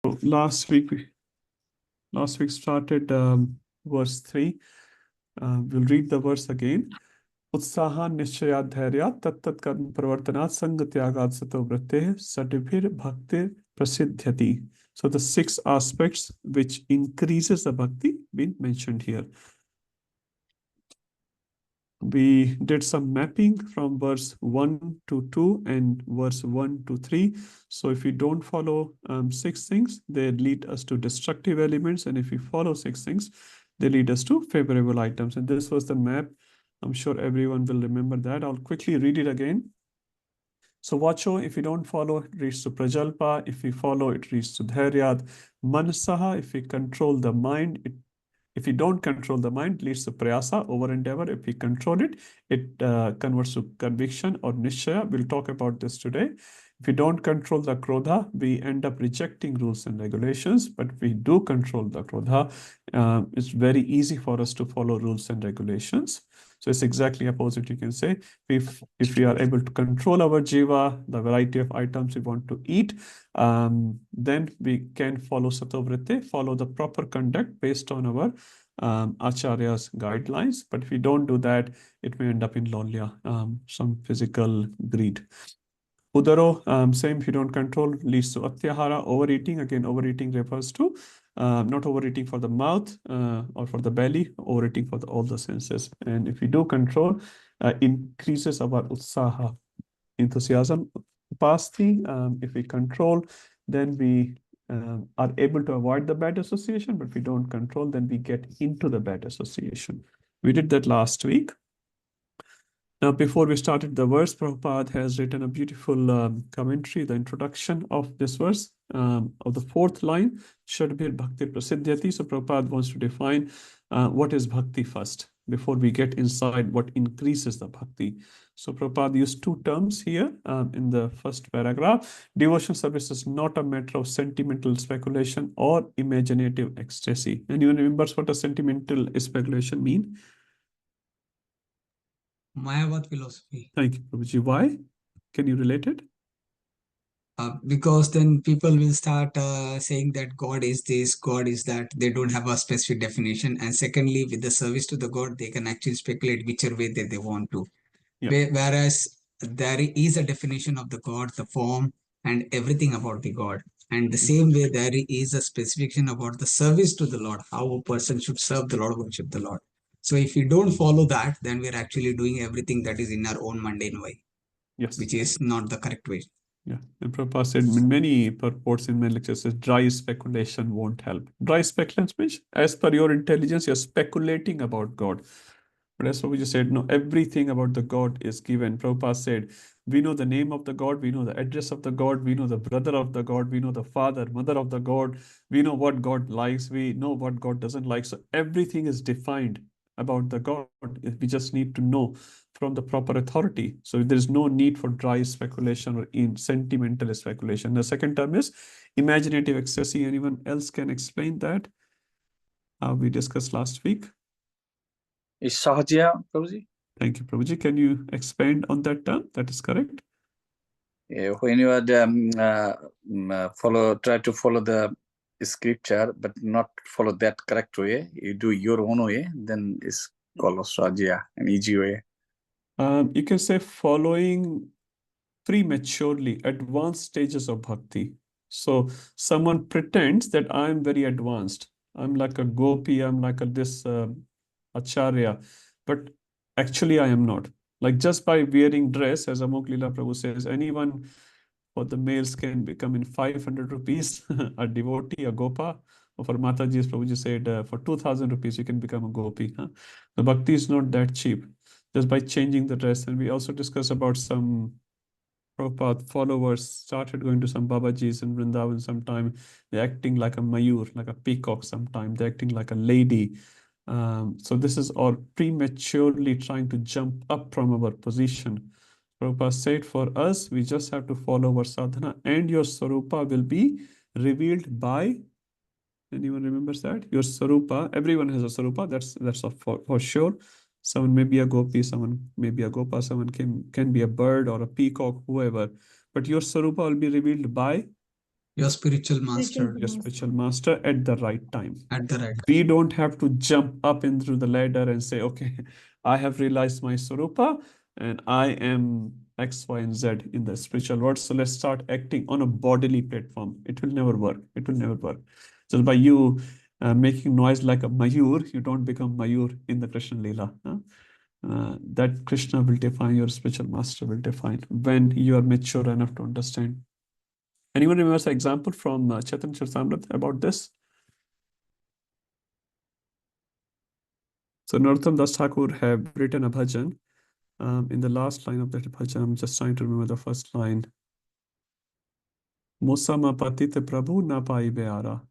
Last week started verse 3. We'll read the verse again. उत्साह निश्चया धैर्य तत्तत् कर्म प्रवर्तनात् संग त्यागात् सतो वृत्तेः सटिभिर भक्ति प्रसिद्ध्यति. So the 6 aspects which increases the bhakti been mentioned here. We did some mapping from verse 1 to 2 and verse 1 to 3. So if we don't follow 6 things, they lead us to destructive elements. And if we follow 6 things, they lead us to favorable items. And this was the map. I'm sure everyone will remember that. I'll quickly read it again. So Vacho, if we don't follow, it reads to Prajalpa. If we follow, it reads to Dhairyat. Manasaha, if we control the mind, if we don't control the mind, it leads to Prayasa, over endeavor. If we control it, it converts to conviction or Nishchaya. We'll talk about this today. If we don't control the Krodha, we end up rejecting rules and regulations. But if we do control the Krodha, it's very easy for us to follow rules and regulations. So it's exactly opposite, you can say. If we are able to control our jiva, the variety of items we want to eat, then we can follow Satovritte, follow the proper conduct based on our Acharya's guidelines. But if we don't do that, it may end up in lolya, some physical greed. Udaro, same, if you don't control, leads to Atyahara, overeating. Again, overeating refers to not overeating for the mouth or for the belly, overeating for all the senses. And if we do control, increases our utsaha, enthusiasm. Upasti, if we control, then we are able to avoid the bad association. But if we don't control, then we get into the bad association. We did that last week. Now, before we started the verse, Prabhupada has written a beautiful commentary, the introduction of this verse, of the 4th line, Shadbhir Bhakti Prasiddhyati. So Prabhupada wants to define what is bhakti first, before we get inside what increases the bhakti. So Prabhupada used 2 terms here in the first paragraph. Devotion service is not a matter of sentimental speculation or imaginative ecstasy. Anyone remembers what a sentimental speculation mean? Mayavad philosophy. Thank you, Prabhuji. Why? Can you relate it? Because then people will start saying that God is this, God is that. They don't have a specific definition. And secondly, with the service to the God, they can actually speculate whichever way that they want to. Yeah. Whereas there is a definition of the God, the form, and everything about the God. And the same way, there is a specification about the service to the Lord, how a person should serve the Lord, worship the Lord. So if we don't follow that, then we're actually doing everything that is in our own mundane way, Yes, which is not the correct way. Yeah, and Prabhupada said in many purports in many lectures, says dry speculation won't help. Dry speculation means, as per your intelligence, you're speculating about God. But as Prabhuji said, no, everything about the God is given. Prabhupada said, we know the name of the God, we know the address of the God, we know the brother of the God, we know the father, mother of the God, we know what God likes, we know what God doesn't like. So everything is defined about the God. We just need to know from the proper authority. So there's no need for dry speculation or in sentimental speculation. The second term is imaginative ecstasy. Anyone else can explain that? We discussed last week. Is Sahajya, Prabhuji? Thank you, Prabhuji. Can you expand on that term? That is correct. When you are try to follow the scripture, but not follow that correct way, you do your own way, then it's called Sahajya, an easy way. You can say following prematurely advanced stages of bhakti. So someone pretends that I'm very advanced. I'm like a gopi, I'm like this acharya, but actually I am not. Like just by wearing dress, as Amok Lila Prabhu says, anyone for the males can become in 500 rupees a devotee, a gopa. Or for Mataji's, Prabhuji said, for 2000 rupees, you can become a gopi. Huh? The bhakti is not that cheap, just by changing the dress. And we also discussed about some Prabhupada followers started going to some Babajis in Vrindavan sometime. They're acting like a mayur, like a peacock sometime. They're acting like a lady. So this is all prematurely trying to jump up from our position. Prabhupada said for us, we just have to follow our sadhana and your sarupa will be revealed by, anyone remembers that? Your sarupa, everyone has a sarupa, that's for sure. Someone may be a gopi, someone may be a gopa, someone can be a bird or a peacock, whoever. But your sarupa will be revealed by Your spiritual master your spiritual master at the right time. at the right. We don't have to jump up in through the ladder and say, okay, I have realized my Swarupa and I am X, Y, and Z in the spiritual world. So let's start acting on a bodily platform. It will never work. It will never work. Just by you making noise like a Mayur, you don't become Mayur in the Krishna Leela. That Krishna will define, your spiritual master will define when you are mature enough to understand. Anyone remembers an example from Chaitanya Charitamrita about this? So Narottam Das Thakur have written a bhajan. In the last line of that bhajan, I'm just trying to remember the first line. Mosama patit Prabhu na pai beara.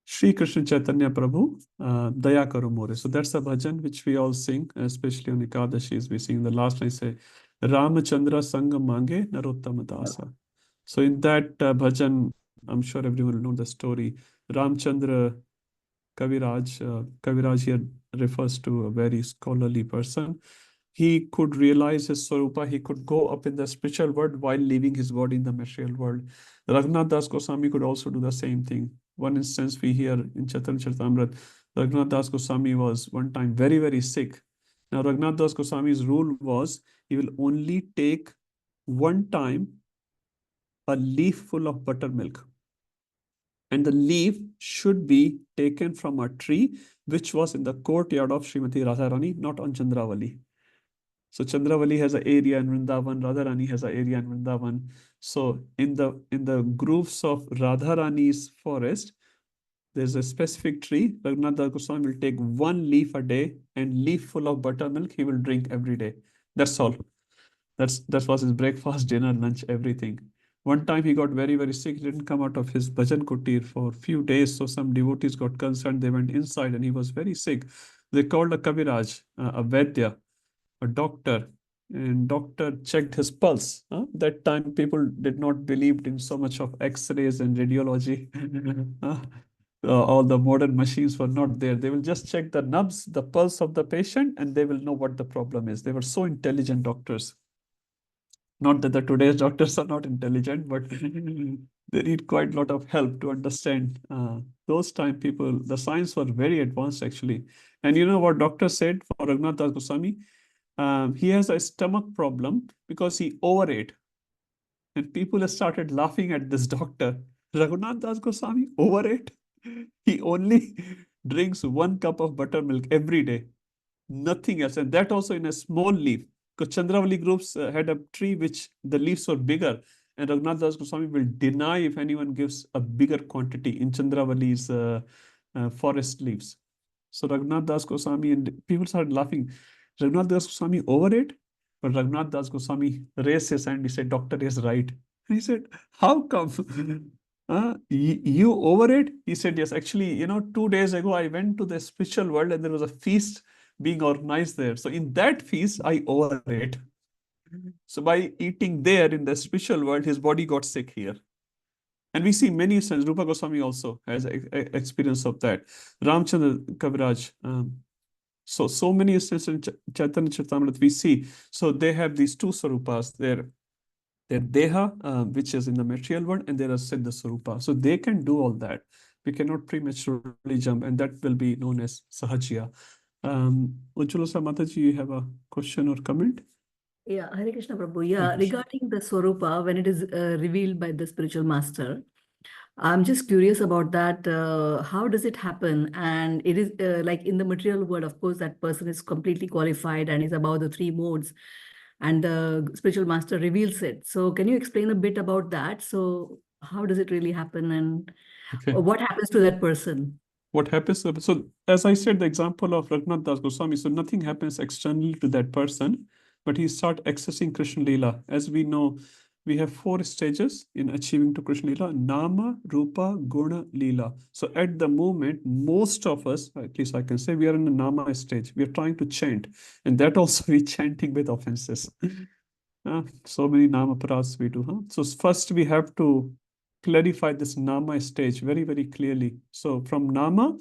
Shri Krishna Chaitanya Prabhu, Daya Karo More. So that's a bhajan which we all sing, especially on Ekadashis. We sing the last line, say, Ramachandra Sangha Mange Narottama Dasa. So in that bhajan, I'm sure everyone will know the story. Ramchandra Kaviraj here refers to a very scholarly person. He could realize his Swarupa, he could go up in the spiritual world while leaving his body in the material world. Raghunath Das Goswami could also do the same thing. One instance we hear in Chaitanya Charitamrita, Raghunath Das Goswami was one time very, very sick. Now Raghunath Das Goswami's rule was he will only take one time a leaf full of buttermilk. And the leaf should be taken from a tree which was in the courtyard of Srimati Radharani, not on Chandravali. So Chandravali has an area in Vrindavan, Radharani has an area in Vrindavan. So in the grooves of Radharani's forest, there's a specific tree. Raghunath Das Goswami will take one leaf a day and leaf full of buttermilk he will drink every day. That's all. That was his breakfast, dinner, lunch, everything. One time he got very, very sick. He didn't come out of his bhajan kutir for a few days. So some devotees got concerned. They went inside and he was very sick. They called a Kaviraj, a Vaidya, a doctor, and doctor checked his pulse. That time people did not believe in so much of X-rays and radiology. All the modern machines were not there. They will just check the nubs, the pulse of the patient, and they will know what the problem is. They were so intelligent doctors. Not that the today's doctors are not intelligent, but they need quite a lot of help to understand. Those time people, the science were very advanced actually. And you know what doctor said for Raghunath Das Goswami? He has a stomach problem because he overate. And people started laughing at this doctor. Raghunath Das Goswami overate? He only drinks 1 cup of buttermilk every day. Nothing else. And that also in a small leaf. Because Chandravali groups had a tree which the leaves were bigger. And Raghunath Das Goswami will deny if anyone gives a bigger quantity in Chandravali's forest leaves. So Raghunath Das Goswami, and people started laughing. Raghunath Das Goswami overate? But Raghunath Das Goswami raised his hand. He said, doctor is right. And he said, how come? You overate? He said, yes. Actually, 2 days ago, I went to the spiritual world and there was a feast being organized there. So in that feast, I overate. So by eating there in the spiritual world, his body got sick here. And we see many instances. Rupa Goswami also has experience of that. Ramchandra Kaviraj. So many instances in Chaitanya Charitamrita we see. So they have these two Swarupas. Their Deha, which is in the material world, and there are Siddha Swarupa. So they can do all that. We cannot prematurely jump, and that will be known as Sahajya. Ujjwala Mataji, you have a question or comment? Yeah, Hare Krishna Prabhu. Yeah, regarding the Swarupa, when it is revealed by the spiritual master, I'm just curious about that. How does it happen? And it is like in the material world, of course, that person is completely qualified and is above the 3 modes, and the spiritual master reveals it. So can you explain a bit about that? So how does it really happen, and what happens to that person? What happens? So as I said, the example of Raghunath Das Goswami, so nothing happens externally to that person, but he starts accessing Krishna Leela. As we know, we have 4 stages in achieving to Krishna Leela: Nama, Rupa, Guna, Leela. So at the moment, most of us, at least I can say, we are in the Nama stage. We are trying to chant, and that also we chanting with offenses. So many Nama paras we do. So first we have to clarify this Nama stage very, very clearly. So from Nama,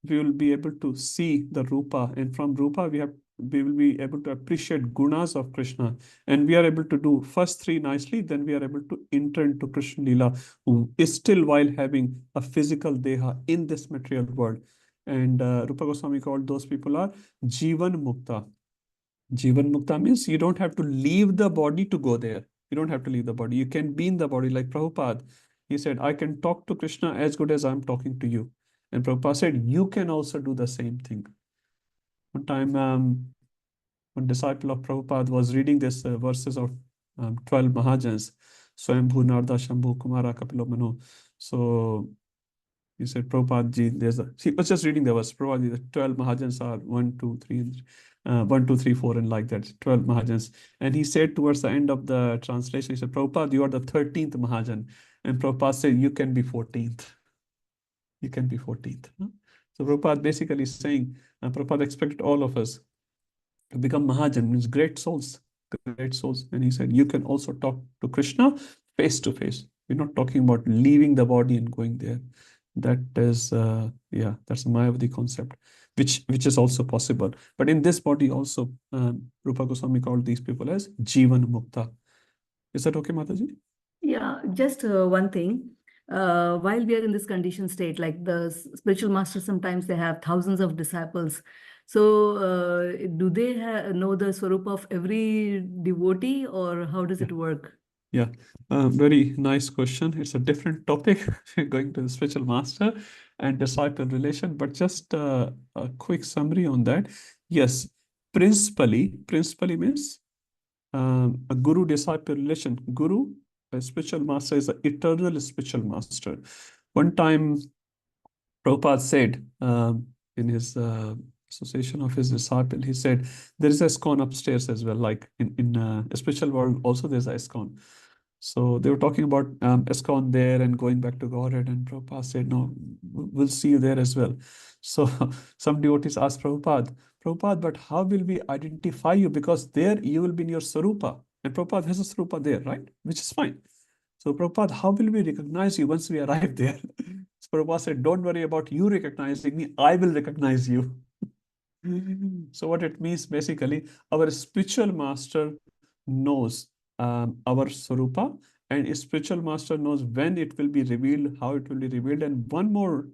we will be able to see the Rupa, and from Rupa, we have we will be able to appreciate gunas of Krishna, and we are able to do first three nicely, then we are able to enter into Krishna Lila, who is still while having a physical deha in this material world. And Rupa Goswami called those people are Jivan Mukta. Jivan Mukta means you don't have to leave the body to go there. You don't have to leave the body. You can be in the body, like Prabhupada. He said, I can talk to Krishna as good as I'm talking to you. And Prabhupada said, you can also do the same thing. One time, one disciple of Prabhupada was reading this verses of 12 Mahajans, Swayambhu, Narda, Shambhu, Kumara, Kapilo, Manu. So he said, Prabhupada ji, he was just reading the verse. Prabhupada, the 12 Mahajans are 1, 2, 3, 1, 2, 3, 4, and like that, 12 Mahajans. And he said towards the end of the translation, he said, Prabhupada, you are the 13th Mahajan. And Prabhupada said, you can be 14th. You can be 14th. So Prabhupada basically is saying, Prabhupada expected all of us to become Mahajan, means great souls, great souls. And he said, you can also talk to Krishna face to face. We're not talking about leaving the body and going there. That is, that's a Mayavadi concept, which is also possible. But in this body also, Rupa Goswami called these people as Jivan Mukta. Is that okay, Mataji? Yeah, just one thing. While we are in this conditioned state, like the spiritual masters, sometimes they have thousands of disciples. So do they know the swarup of every devotee, or how does it work? Yeah, very nice question. It's a different topic, going to the spiritual master and disciple relation, but just a quick summary on that. Yes, principally means a guru-disciple relation. Guru, a spiritual master, is an eternal spiritual master. One time, Prabhupada said in his association of his disciple, he said, there is a ISKCON upstairs as well, like in a spiritual world also there's a ISKCON. So they were talking about ISKCON there and going back to Godhead, and Prabhupada said, no, we'll see you there as well. So some devotees asked Prabhupada, but how will we identify you? Because there you will be in your Sarupa, and Prabhupada has a Sarupa there, right? Which is fine. So Prabhupada, how will we recognize you once we arrive there? So Prabhupada said, don't worry about you recognizing me, I will recognize you. So what it means, basically, our spiritual master knows our Sarupa, and a spiritual master knows when it will be revealed, how it will be revealed. And one more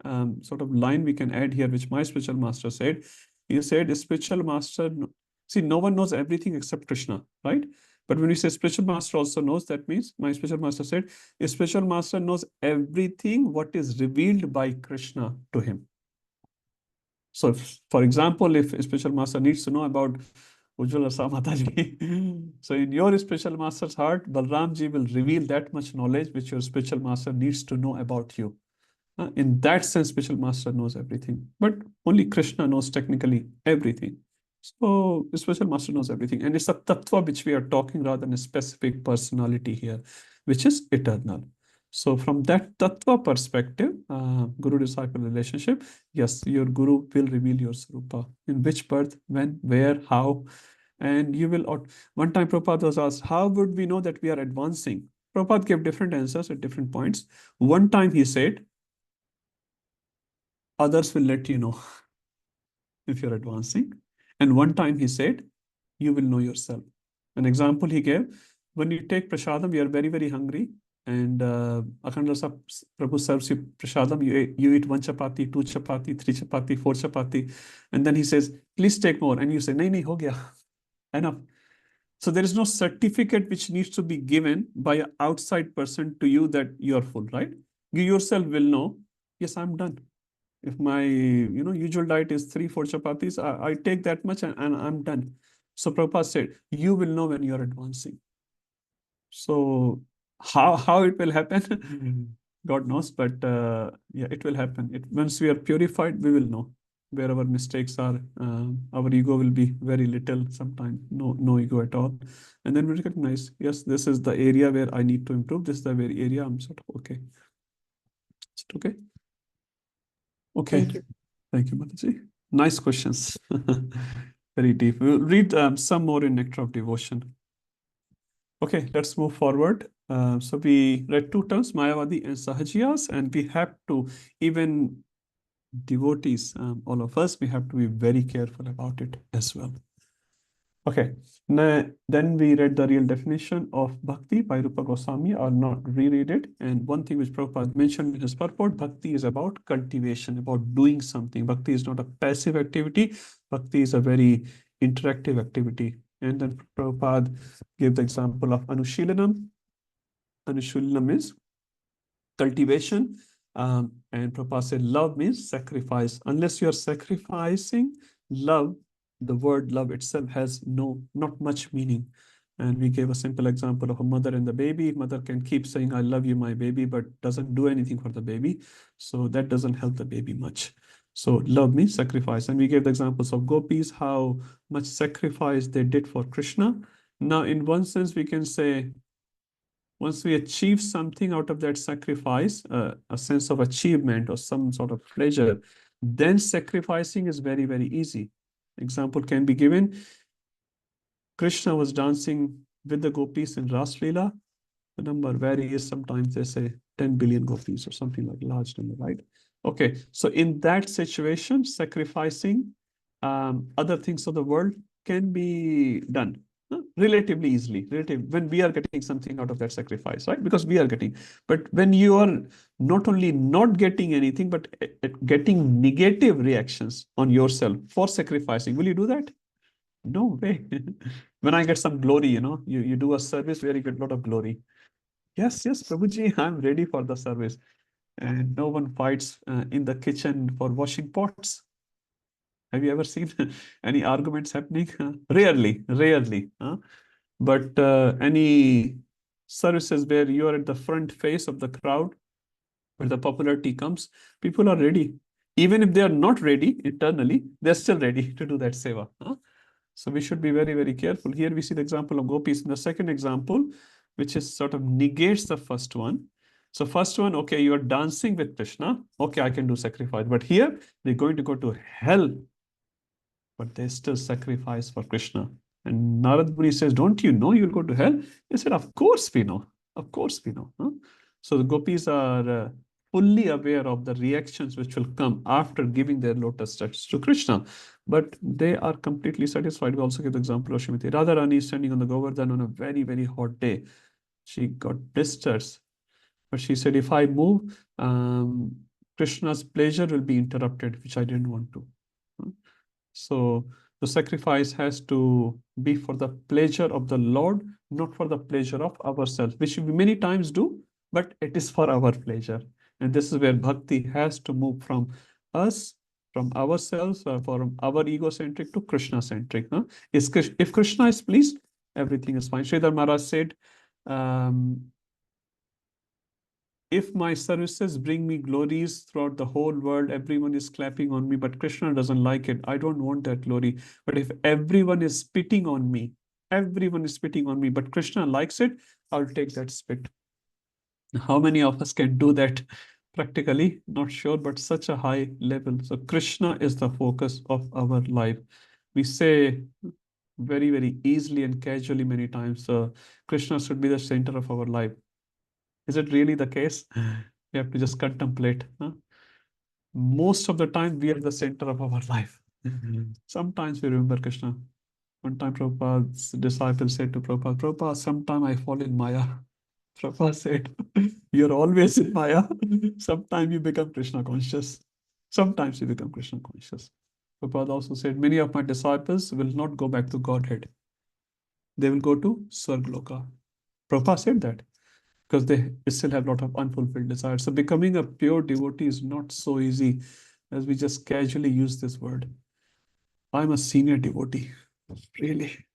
sort of line we can add here, which my spiritual master said. He said, a spiritual master, see, no one knows everything except Krishna, right? But when we say spiritual master also knows, that means my spiritual master said, a spiritual master knows everything what is revealed by Krishna to him. So, for example, if a spiritual master needs to know about Ujjwala Mataji, so in your spiritual master's heart, Balramji will reveal that much knowledge which your spiritual master needs to know about you. In that sense, spiritual master knows everything, but only Krishna knows technically everything. So the spiritual master knows everything, and it's a tattva which we are talking rather than a specific personality here, which is eternal. So from that tattva perspective, guru-disciple relationship, yes, your guru will reveal your Sarupa. In which birth, when, where, how, and you will. One time Prabhupada was asked, how would we know that we are advancing? Prabhupada gave different answers at different points. One time he said, others will let you know if you're advancing. And one time he said, you will know yourself. An example he gave, when you take prasadam, you are very, very hungry, and Akhand Rasa Prabhu serves you prasadam, you eat 1 chapati, 2 chapati, 3 chapati, 4 chapati, and then he says, please take more, and you say, nahi, ho gaya, enough. So there is no certificate which needs to be given by an outside person to you that you are full, right? You yourself will know, yes, I'm done. If my usual diet is 3-4 chapatis, I take that much and I'm done. So Prabhupada said, you will know when you're advancing. So how it will happen, God knows, but yeah, it will happen. Once we are purified, we will know where our mistakes are. Our ego will be very little, sometimes no ego at all. And then we recognize, yes, this is the area where I need to improve. This is the very area I'm sort of okay. Is it okay? Okay. Thank you. Thank you, Mataji. Nice questions. Very deep. We'll read some more in Nectar of Devotion. Okay, let's move forward. So we read 2 terms, Mayavadi and Sahajiyas, and we have to, even devotees, all of us, we have to be very careful about it as well. Okay, now, then we read the real definition of bhakti by Rupa Goswami. I'll not reread it. And one thing which Prabhupada mentioned in his purport, bhakti is about cultivation, about doing something. Bhakti is not a passive activity. Bhakti is a very interactive activity. And then Prabhupada gave the example of Anushilanam. Anushilanam is cultivation. And Prabhupada said love means sacrifice. Unless you are sacrificing love, the word love itself has not much meaning. And we gave a simple example of a mother and the baby. Mother can keep saying, I love you, my baby, but doesn't do anything for the baby. So that doesn't help the baby much. So love means sacrifice. And we gave the examples of gopis, how much sacrifice they did for Krishna. Now, in one sense, we can say, once we achieve something out of that sacrifice, a sense of achievement or some sort of pleasure, then sacrificing is very, very easy. Example can be given. Krishna was dancing with the gopis in Ras Leela. The number varies. Sometimes they say 10 billion gopis or something like large number, right? Okay, so in that situation, sacrificing other things of the world can be done relatively easily, when we are getting something out of that sacrifice, right? Because we are getting, but when you are not only not getting anything, but getting negative reactions on yourself for sacrificing, will you do that? No way. When I get some glory, you do a service where you get a lot of glory. Yes, Prabhuji, I'm ready for the service. And no one fights in the kitchen for washing pots. Have you ever seen any arguments happening? Rarely. But any services where you are at the front face of the crowd, where the popularity comes, people are ready. Even if they are not ready internally, they're still ready to do that seva. So we should be very, very careful. Here we see the example of gopis in the second example, which is sort of negates the first one. So first one, okay, you are dancing with Krishna. Okay, I can do sacrifice. But here they're going to go to hell, but they still sacrifice for Krishna. And Narad Muni says, don't you know you'll go to hell? He said, of course we know. Of course we know. So the gopis are fully aware of the reactions which will come after giving their lotus touch to Krishna. But they are completely satisfied. We also give the example of Srimati Radharani standing on the Govardhan on a very, very hot day. She got blisters. But she said, if I move, Krishna's pleasure will be interrupted, which I didn't want to. So the sacrifice has to be for the pleasure of the Lord, not for the pleasure of ourselves, which we many times do, but it is for our pleasure. And this is where bhakti has to move from us, from ourselves, from our egocentric to Krishna-centric. If Krishna is pleased, everything is fine. Sridhar Maharaj said, if my services bring me glories throughout the whole world, everyone is clapping on me, but Krishna doesn't like it. I don't want that glory. But if everyone is spitting on me, but Krishna likes it, I'll take that spit. How many of us can do that practically? Not sure, but such a high level. So Krishna is the focus of our life. We say very, very easily and casually many times, Krishna should be the center of our life. Is it really the case? We have to just contemplate. Most of the time, we are the center of our life. Sometimes we remember Krishna. One time, Prabhupada's disciple said to Prabhupada, Prabhupada, sometime I fall in Maya. Prabhupada said, you're always in Maya. Sometimes you become Krishna conscious. Sometimes you become Krishna conscious. Prabhupada also said, many of my disciples will not go back to Godhead. They will go to Swargloka. Prabhupada said that, because they still have a lot of unfulfilled desires. So becoming a pure devotee is not so easy as we just casually use this word. I'm a senior devotee. Really.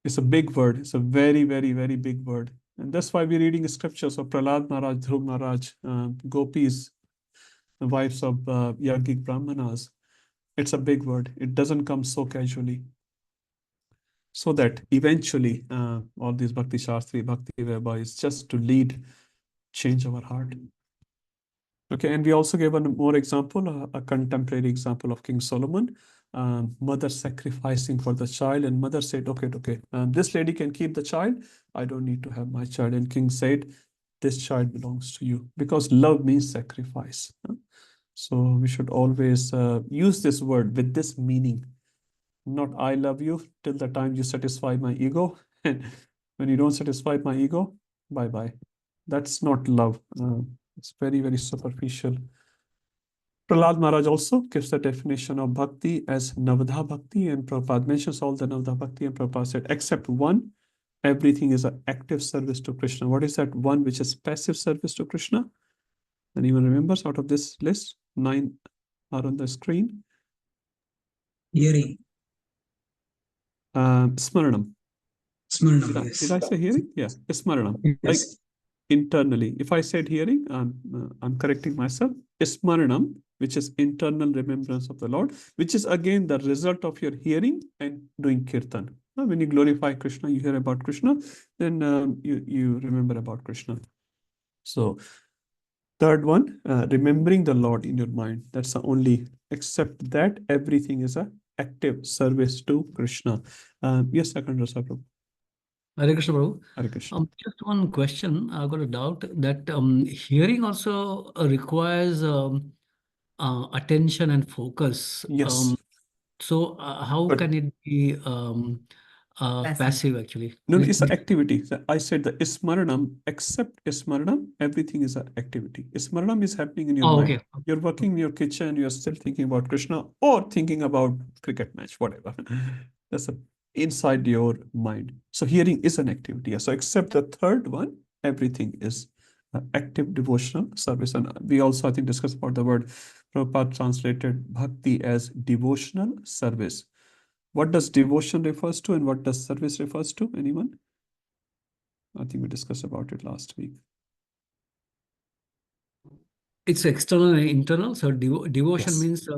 It's a big word. It's a very, very, very big word. And that's why we're reading scriptures of Prahlad Maharaj, Dhruv Maharaj, gopis, the wives of Yogic Brahmanas. It's a big word. It doesn't come so casually. So that eventually all these Bhakti Shastri, Bhakti Vaibhav is just to lead, change our heart. Okay, and we also gave one more example, a contemporary example of King Solomon, mother sacrificing for the child, and mother said, okay, this lady can keep the child. I don't need to have my child. And king said, this child belongs to you, because love means sacrifice. So we should always use this word with this meaning. not I love you till the time you satisfy my ego. And when you don't satisfy my ego, bye-bye. That's not love. It's very, very superficial. Prahlad Maharaj also gives the definition of bhakti as Navadha bhakti, and Prabhupada mentions all the Navadha bhakti, and Prabhupada said, except one, everything is an active service to Krishna. What is that one which is passive service to Krishna? Anyone remembers out of this list? 9 are on the screen. Hearing. Smaranam. Smaranam, Did I say hearing? Yeah, Smaranam. yes. Like internally. If I said hearing, I'm correcting myself. Smaranam, which is internal remembrance of the Lord, which is again the result of your hearing and doing kirtan. When you glorify Krishna, you hear about Krishna, then you remember about Krishna. So third one, remembering the Lord in your mind. That's the only, except that everything is a active service to Krishna. Yes, Akanda Prabhu. Hare Krishna, Prabhu. Hare Krishna. Just one question. I got a doubt that hearing also requires attention and focus. Yes. So how But- can it be passive actually? No, it's an activity. So I said the Smaranam, except Smaranam, everything is an activity. Smaranam is happening in your Oh, mind. okay. You're working in your kitchen, you're still thinking about Krishna or thinking about cricket match, whatever. That's inside your mind. So hearing is an activity. So except the third one, everything is active devotional service. And we also, I think, discussed about the word Prabhupada translated bhakti as devotional service. What does devotion refers to and what does service refers to? Anyone? I think we discussed about it last week. It's external and internal. So devotion Yes. means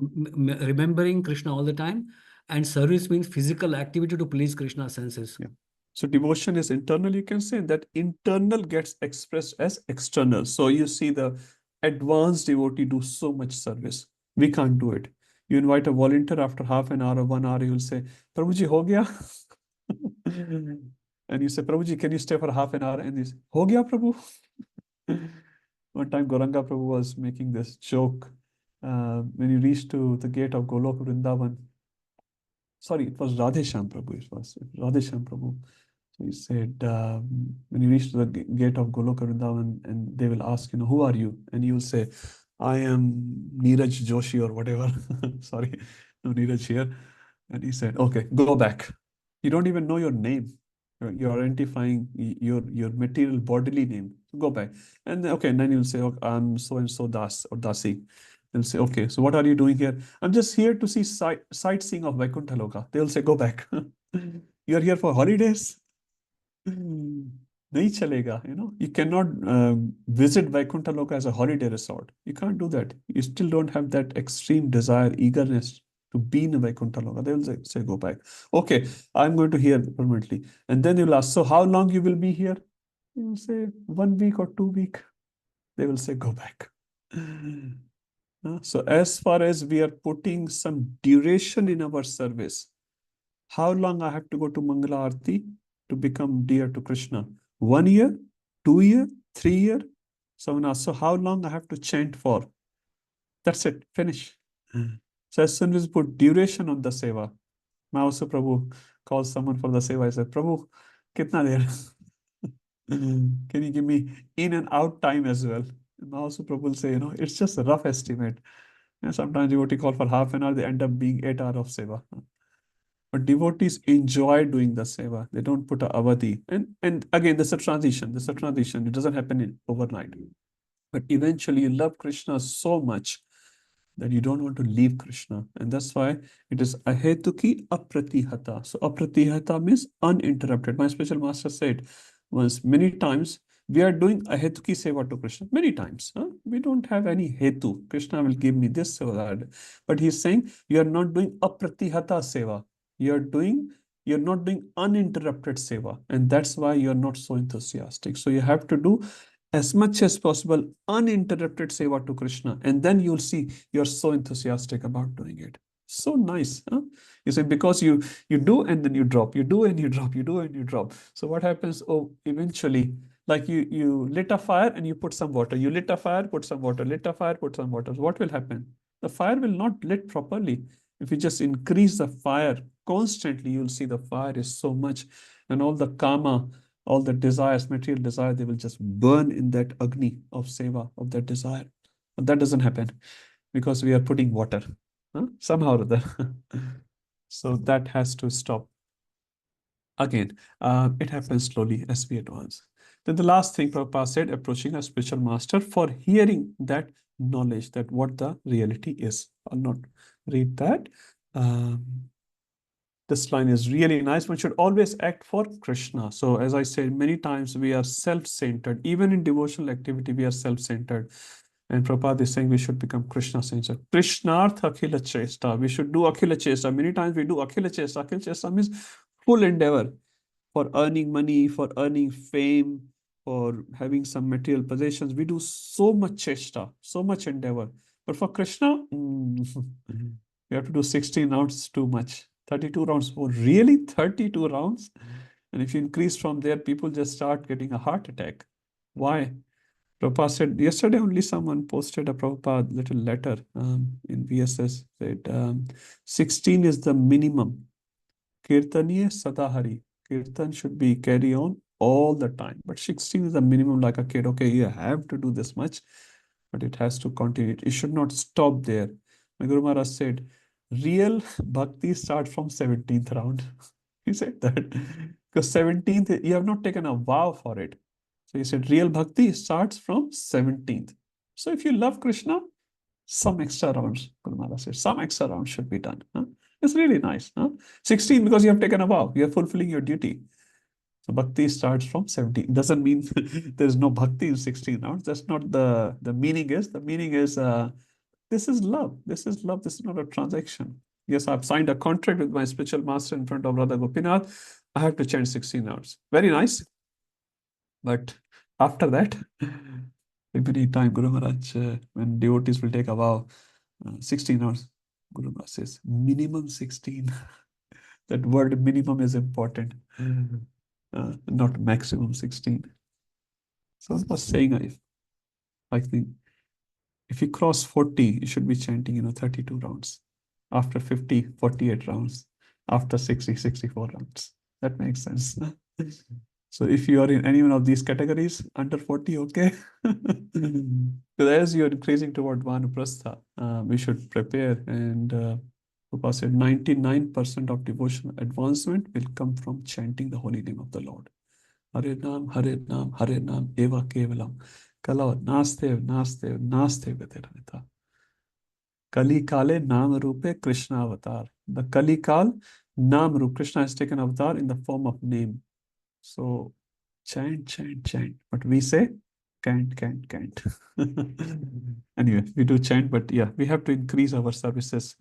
remembering Krishna all the time, and service means physical activity to please Krishna's senses. Yeah. So devotion is internal, you can say, that internal gets expressed as external. So you see the advanced devotee do so much service. We can't do it. You invite a volunteer after half an hour or 1 hour, you will say, Prabhuji, ho gaya? And you say, Prabhuji, can you stay for half an hour? And he says, ho gaya, Prabhu? One time Gauranga Prabhu was making this joke when you reach to the gate of Golok Vrindavan. Sorry, it was Radhesham Prabhu. It was Radhesham Prabhu. So he said, when you reach to the gate of Golok Vrindavan, and they will ask, who are you? And you will say, I am Neeraj Joshi or whatever. Sorry, no Neeraj here. And he said, okay, go back. You don't even know your name. You're identifying your material bodily name. So go back. And then, okay, and then you'll say, okay, I'm so-and-so Das or Dasi. They'll say, okay, so what are you doing here? I'm just here to see sightseeing of Vaikuntha Loka. They'll say, go back. You're here for holidays? Nahi chalega, you cannot visit Vaikuntha Loka as a holiday resort. You can't do that. You still don't have that extreme desire, eagerness to be in a Vaikuntha Loka. They will say, go back. Okay, I'm going to here permanently. And then they will ask, so how long you will be here? You will say 1 week or 2 weeks. They will say, go back. So as far as we are putting some duration in our service, how long I have to go to Mangala Arti to become dear to Krishna? 1 year, 2 year, 3 year? Someone asks, so how long I have to chant for? That's it, finish. So as soon as we put duration on the seva, also Prabhu calls someone for the seva. I said, Prabhu, kitna der? Can you give me in and out time as well? And also Prabhu will say, it's just a rough estimate. And sometimes devotee call for half an hour, they end up being 8 hours of seva. But devotees enjoy doing the seva. They don't put a avadhi. And again, there's a transition. It doesn't happen overnight. But eventually you love Krishna so much that you don't want to leave Krishna. And that's why it is ahetuki apratihata. So apratihata means uninterrupted. My special master said once, many times, we are doing ahetuki seva to Krishna. Many times. We don't have any hetu. Krishna will give me this or that. But he's saying you are not doing apratihata seva. You're not doing uninterrupted seva. And that's why you're not so enthusiastic. So you have to do as much as possible uninterrupted seva to Krishna, and then you'll see you're so enthusiastic about doing it. So nice. You say, because you do and then you drop, you do and you drop, you do and you drop. So what happens? Oh, eventually, like you lit a fire and you put some water. You lit a fire, put some water, lit a fire, put some water. So what will happen? The fire will not lit properly. If you just increase the fire constantly, you'll see the fire is so much, and all the kama, all the desires, material desire, they will just burn in that agni of seva, of that desire. But that doesn't happen because we are putting water, somehow or other. So that has to stop. Again, it happens slowly as we advance. Then the last thing Prabhupada said, approaching a spiritual master for hearing that knowledge, that what the reality is. I'll not read that. This line is really nice. One should always act for Krishna. So as I said many times, we are self-centered. Even in devotional activity, we are self-centered. And Prabhupada is saying we should become Krishna-centered. Krishnartha Akhila Chesta. We should do Akhila Chesta. Many times we do Akhila Chesta. Akhila Chesta means full endeavor for earning money, for earning fame, for having some material possessions. We do so much chesta, so much endeavor. But for Krishna, we have to do 16 rounds, too much. 32 rounds. Oh, really? 32 rounds? And if you increase from there, people just start getting a heart attack. Why? Prabhupada said, yesterday only someone posted a Prabhupada little letter in VSS, said 16 is the minimum. Kirtaniya Sadahari. Kirtan should be carry on all the time. But 16 is the minimum, like a kid. Okay, you have to do this much, but it has to continue. It should not stop there. My Guru Maharaj said, real bhakti starts from 17th round. He said that. Because 17th, you have not taken a vow for it. So he said, real bhakti starts from 17th. So if you love Krishna, some extra rounds, Guru Maharaj said, some extra rounds should be done. It's really nice. 16 because you have taken a vow. You are fulfilling your duty. So bhakti starts from 17. It doesn't mean there is no bhakti in 16 rounds. That's not the meaning is. The meaning is this is love. This is love. This is not a transaction. Yes, I've signed a contract with my spiritual master in front of Radha Gopinath. I have to chant 16 rounds. Very nice. But after that, every time Guru Maharaj, when devotees will take a vow, 16 rounds, Guru Maharaj says, minimum 16. That word minimum is important, not maximum 16. So I was saying, I think if you cross 40, you should be chanting, 32 rounds. After 50, 48 rounds. After 60, 64 rounds. That makes sense. So if you are in any one of these categories, under 40, okay. So as you're increasing toward Vanaprastha, we should prepare. And Prabhupada said 99% of devotional advancement will come from chanting the holy name of the Lord. Hare Nam, Hare Nam, Hare Nam, Eva Kevalam. Kala Nastev, Nastev, Nastev Veteranita. Kali Kale Nam Rupe Krishna Avatar. The Kali Kal Nam Rup. Krishna has taken avatar in the form of name. So chant, chant, chant. But we say can't. Anyway, we do chant, but yeah, we have to increase our services.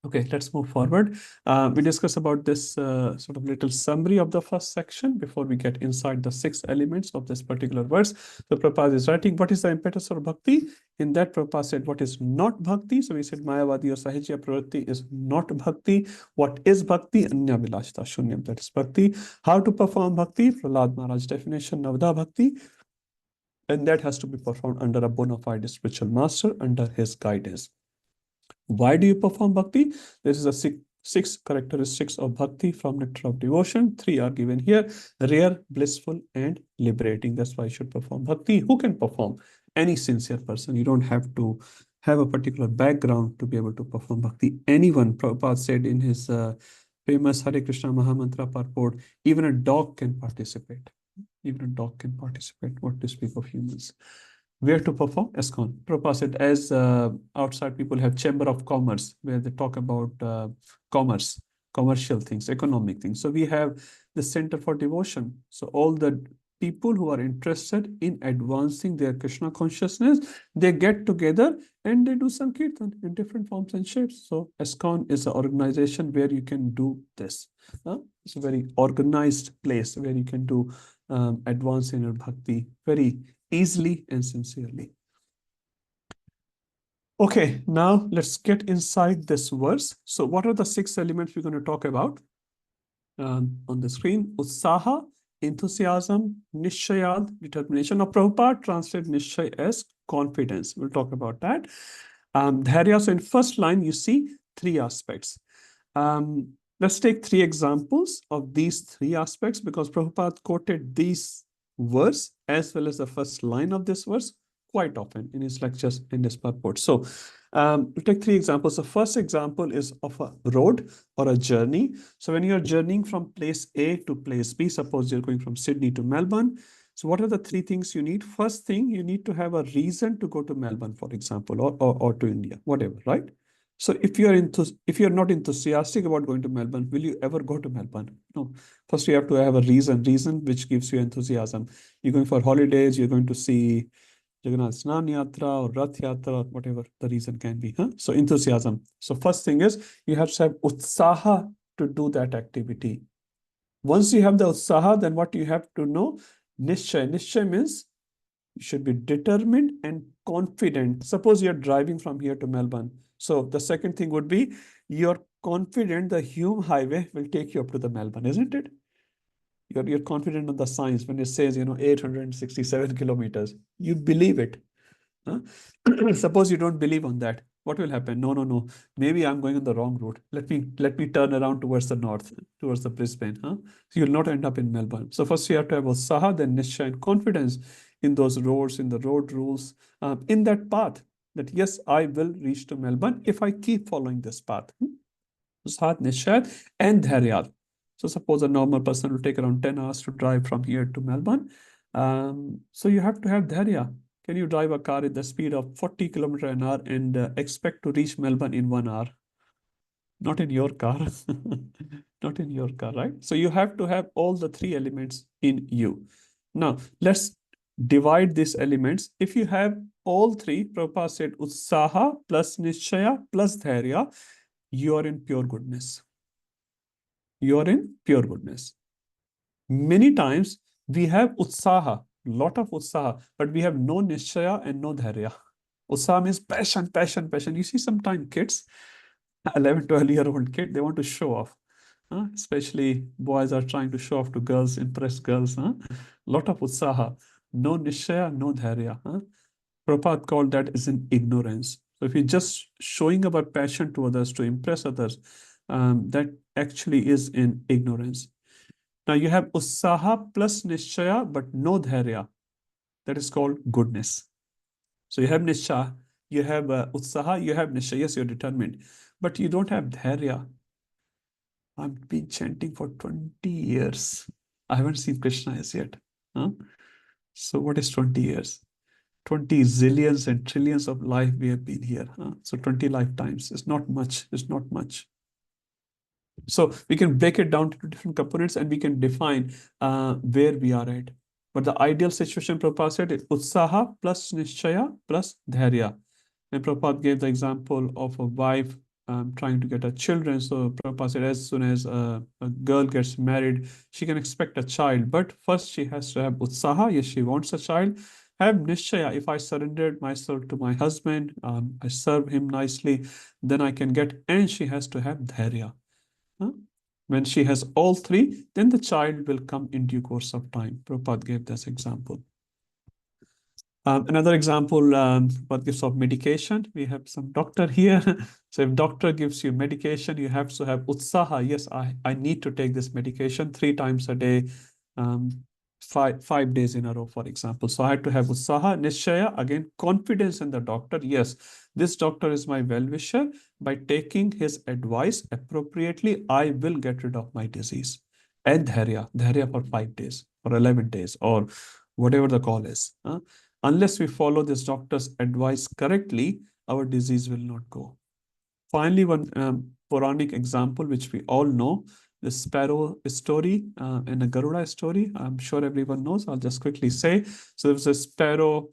Okay, let's move forward. We discuss about this sort of little summary of the first section before we get inside the 6 elements of this particular verse. So Prabhupada is writing, what is the impetus of bhakti? In that Prabhupada said, what is not bhakti? So we said Mayavadi or Sahajya Pravritti is not bhakti. What is bhakti? Anya Vilashta Shunyam, that is bhakti. How to perform bhakti? Prahlad Maharaj definition, Navada bhakti. And that has to be performed under a bona fide spiritual master, under his guidance. Why do you perform bhakti? This is a 6 characteristics of bhakti from nectar of devotion. 3 are given here: rare, blissful, and liberating. That's why you should perform bhakti. Who can perform? Any sincere person. You don't have to have a particular background to be able to perform bhakti. Anyone, Prabhupada said in his famous Hare Krishna Mahamantra purport, even a dog can participate. Even a dog can participate. What to speak of humans? Where to perform? ISKCON. Prabhupada said, as outside people have Chamber of Commerce, where they talk about commerce, commercial things, economic things. So we have the Center for Devotion. So all the people who are interested in advancing their Krishna consciousness, they get together and they do some kirtan in different forms and shapes. So ISKCON is an organization where you can do this. It's a very organized place where you can do advance in your bhakti very easily and sincerely. Okay, now let's get inside this verse. So what are the 6 elements we're going to talk about on the screen? Utsaha, enthusiasm, nishayad, determination. Now Prabhupada translated nishay as confidence. We'll talk about that. Dharya, so in first line, you see three aspects. Let's take three examples of these three aspects, because Prabhupada quoted these verse as well as the first line of this verse quite often in his lectures and his purport. So we'll take three examples. The first example is of a road or a journey. So when you're journeying from place A to place B, suppose you're going from Sydney to Melbourne. So what are the three things you need? First thing, you need to have a reason to go to Melbourne, for example, or to India, whatever, right? So if you're not enthusiastic about going to Melbourne, will you ever go to Melbourne? No. First, you have to have a reason which gives you enthusiasm. You're going for holidays, you're going to see Jagannath Snan Yatra or Rath Yatra, or whatever the reason can be. So enthusiasm. So first thing is you have to have utsaha to do that activity. Once you have the utsaha, then what you have to know, Nishchay. Nishchay means you should be determined and confident. Suppose you're driving from here to Melbourne. So the second thing would be you're confident the Hume Highway will take you up to the Melbourne, isn't it? You're confident on the science when it says, 867 kilometers. You believe it. Suppose you don't believe on that. What will happen? No. Maybe I'm going on the wrong route. Let me turn around towards the north, towards the Brisbane. So you'll not end up in Melbourne. So first you have to have Utsaha, then Nishcha, and confidence in those roads, in the road rules, in that path. That yes, I will reach to Melbourne if I keep following this path. Utsaha, Nishcha, and Dhairya. So suppose a normal person will take around 10 hours to drive from here to Melbourne. So you have to have Dhairya. Can you drive a car at the speed of 40 kilometers an hour and expect to reach Melbourne in 1 hour? Not in your car. Not in your car, right? So you have to have all the three elements in you. Now, let's divide these elements. If you have all three, Prabhupada said, Utsaha plus Nishchaya plus Dhairya, you are in pure goodness. You are in pure goodness. Many times we have Utsaha, lot of Utsaha, but we have no Nishchaya and no Dhairya. Utsaha means passion. You see sometimes kids, 11, 12-year-old kid, they want to show off. Especially boys are trying to show off to girls, impress girls. Lot of Utsaha, no Nishchaya, no Dhairya. Prabhupada called that as an ignorance. So if you're just showing about passion to others, to impress others, that actually is in ignorance. Now you have Utsaha plus Nishchaya, but no Dhairya. That is called goodness. So you have Nishcha, you have Utsaha, you have Nishcha. Yes, you're determined. But you don't have Dhairya. I've been chanting for 20 years. I haven't seen Krishna as yet. So what is 20 years? 20 zillions and trillions of life we have been here. So 20 lifetimes is not much. It's not much. So we can break it down to different components and we can define where we are at. But the ideal situation, Prabhupada said, is Utsaha plus Nishchaya plus Dhairya. And Prabhupada gave the example of a wife trying to get a children. So Prabhupada said, as soon as a girl gets married, she can expect a child. But first she has to have Utsaha. Yes, she wants a child. Have Nishchaya. If I surrendered myself to my husband, I serve him nicely, then I can get, and she has to have Dhairya. When she has all three, then the child will come in due course of time. Prabhupada gave this example. Another example, what gives of medication. We have some doctor here. So if doctor gives you medication, you have to have Utsaha. Yes, I need to take this medication 3 times a day, 5 days in a row, for example. So I had to have Utsaha, Nishchaya, again, confidence in the doctor. Yes, this doctor is my well-wisher. By taking his advice appropriately, I will get rid of my disease. And Dhairya for 5 days or 11 days or whatever the call is. Unless we follow this doctor's advice correctly, our disease will not go. Finally, one Puranic example, which we all know, the sparrow story and the Garuda story. I'm sure everyone knows. I'll just quickly say. So there was a sparrow.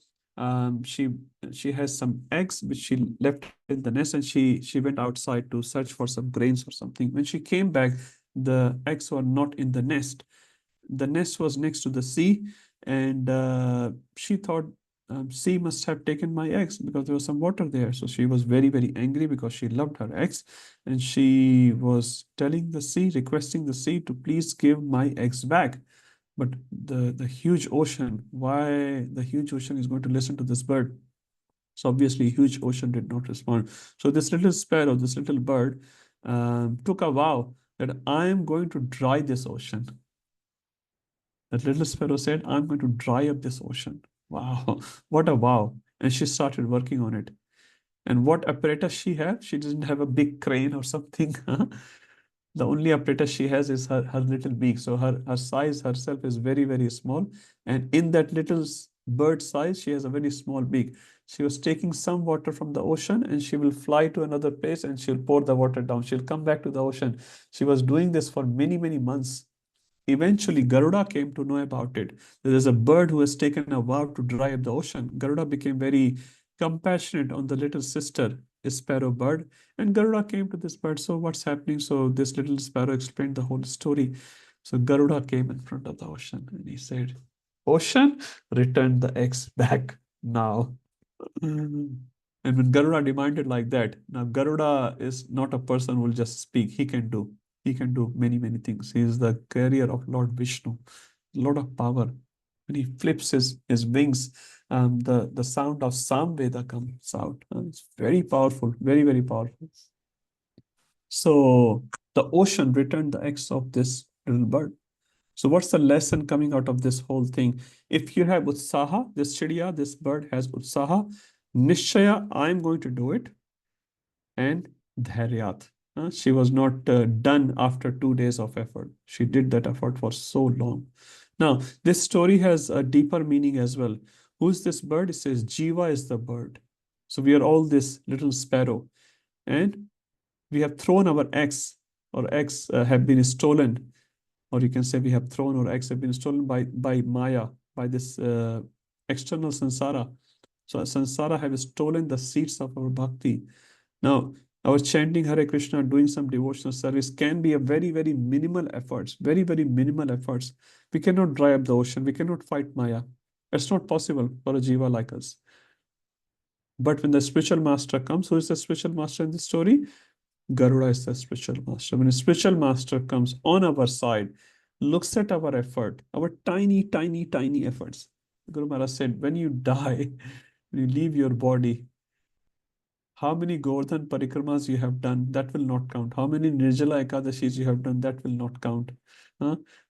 She has some eggs which she left in the nest, and she went outside to search for some grains or something. When she came back, the eggs were not in the nest. The nest was next to the sea, and she thought sea must have taken my eggs because there was some water there. So she was very, very angry because she loved her eggs, and she was telling the sea, requesting the sea to please give my eggs back. But the huge ocean, why the huge ocean is going to listen to this bird? So obviously, huge ocean did not respond. So this little sparrow, this little bird, took a vow that I am going to dry this ocean. That little sparrow said, I'm going to dry up this ocean. Wow, what a vow. And she started working on it. And what apparatus she had? She didn't have a big crane or something. The only apparatus she has is her little beak. So her size herself is very, very small. And in that little bird size, she has a very small beak. She was taking some water from the ocean and she will fly to another place and she'll pour the water down. She'll come back to the ocean. She was doing this for many, many months. Eventually, Garuda came to know about it. There is a bird who has taken a vow to dry up the ocean. Garuda became very compassionate on the little sister, a sparrow bird, and Garuda came to this bird. So what's happening? So this little sparrow explained the whole story. So Garuda came in front of the ocean and he said, Ocean, return the eggs back now. And when Garuda demanded like that, now Garuda is not a person who will just speak. He can do many, many things. He is the carrier of Lord Vishnu, a lot of power. When he flips his wings, the sound of Samveda comes out. It's very powerful, very, very powerful. So the ocean returned the eggs of this little bird. So what's the lesson coming out of this whole thing? If you have utsaha, this chidiya, this bird has utsaha, nishchaya, I'm going to do it, and dharyat. She was not done after 2 days of effort. She did that effort for so long. Now, this story has a deeper meaning as well. Who's this bird? It says Jiva is the bird. So we are all this little sparrow. And we have thrown our eggs, or eggs have been stolen. Or you can say we have thrown, or eggs have been stolen by Maya, by this external samsara. So samsara have stolen the seeds of our bhakti. Now, our chanting Hare Krishna, doing some devotional service can be a very, very minimal efforts, very, very minimal efforts. We cannot dry up the ocean. We cannot fight Maya. It's not possible for a jiva like us. But when the spiritual master comes, who is the spiritual master in the story? Garuda is the spiritual master. When a spiritual master comes on our side, looks at our effort, our tiny, tiny, tiny efforts. Guru Maharaj said, when you die, when you leave your body, how many Govardhan Parikramas you have done, that will not count. How many Nirjala Ekadashis you have done, that will not count.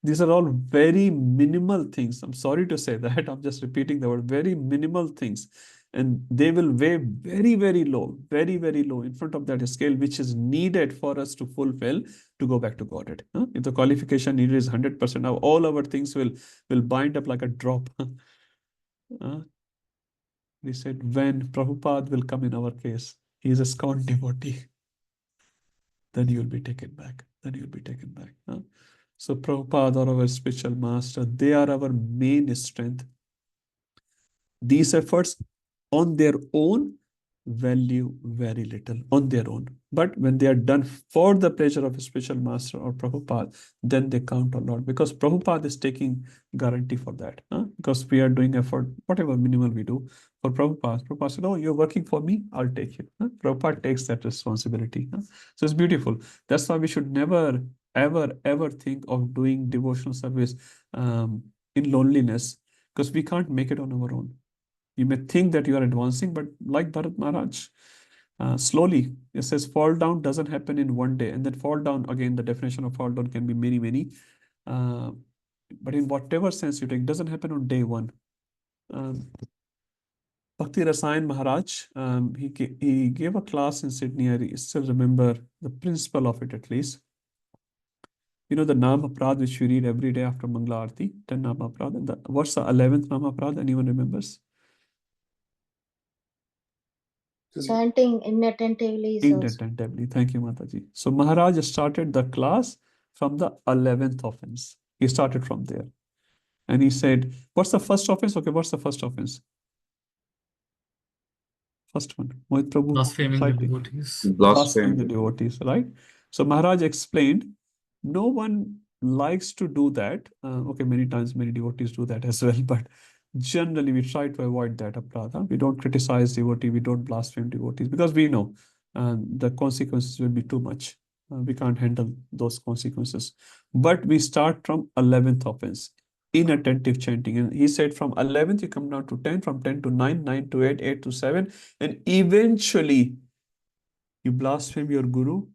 These are all very minimal things. I'm sorry to say that. I'm just repeating the word, very minimal things. And they will weigh very, very low in front of that scale, which is needed for us to fulfill to go back to Godhead. If the qualification needed is 100%, now all our things will bind up like a drop. We said, when Prabhupada will come in our case, he is a scorned devotee, then you will be taken back. So Prabhupada or our spiritual master, they are our main strength. These efforts on their own value very little on their own. But when they are done for the pleasure of a spiritual master or Prabhupada, then they count a lot, because Prabhupada is taking guarantee for that. Because we are doing effort, whatever minimal we do for Prabhupada. Prabhupada said, oh, you're working for me, I'll take it. Prabhupada takes that responsibility. So it's beautiful. That's why we should never, ever think of doing devotional service in loneliness, because we can't make it on our own. You may think that you are advancing, but like Bharat Maharaj, slowly, it says fall down doesn't happen in one day. And then fall down, again, the definition of fall down can be many, many. But in whatever sense you take, doesn't happen on day one. Bhakti Rasayan Maharaj, he gave a class in Sydney. I still remember the principle of it at least. You know the Nama Prad which we read every day after Mangala Aarti, 10 Nama Prad. And what's the 11th Nama Prad? Anyone remembers? Chanting inattentively. Inattentively. Thank you, Mataji. So Maharaj started the class from the 11th offense. He started from there. And he said, what's the first offense? Okay, what's the first offense? First one. Mohit Prabhu. Blaspheming the citing. devotees. Blaspheming the devotees, right? So Maharaj explained, no one likes to do that. Okay, many times many devotees do that as well, but generally we try to avoid that aparadha. We don't criticize devotee, we don't blaspheme devotees, because we know the consequences will be too much. We can't handle those consequences. But we start from 11th offense. inattentive chanting. And he said from 11th, you come down to 10, from 10 to 9, 9 to 8, 8 to 7, and eventually you blaspheme your guru,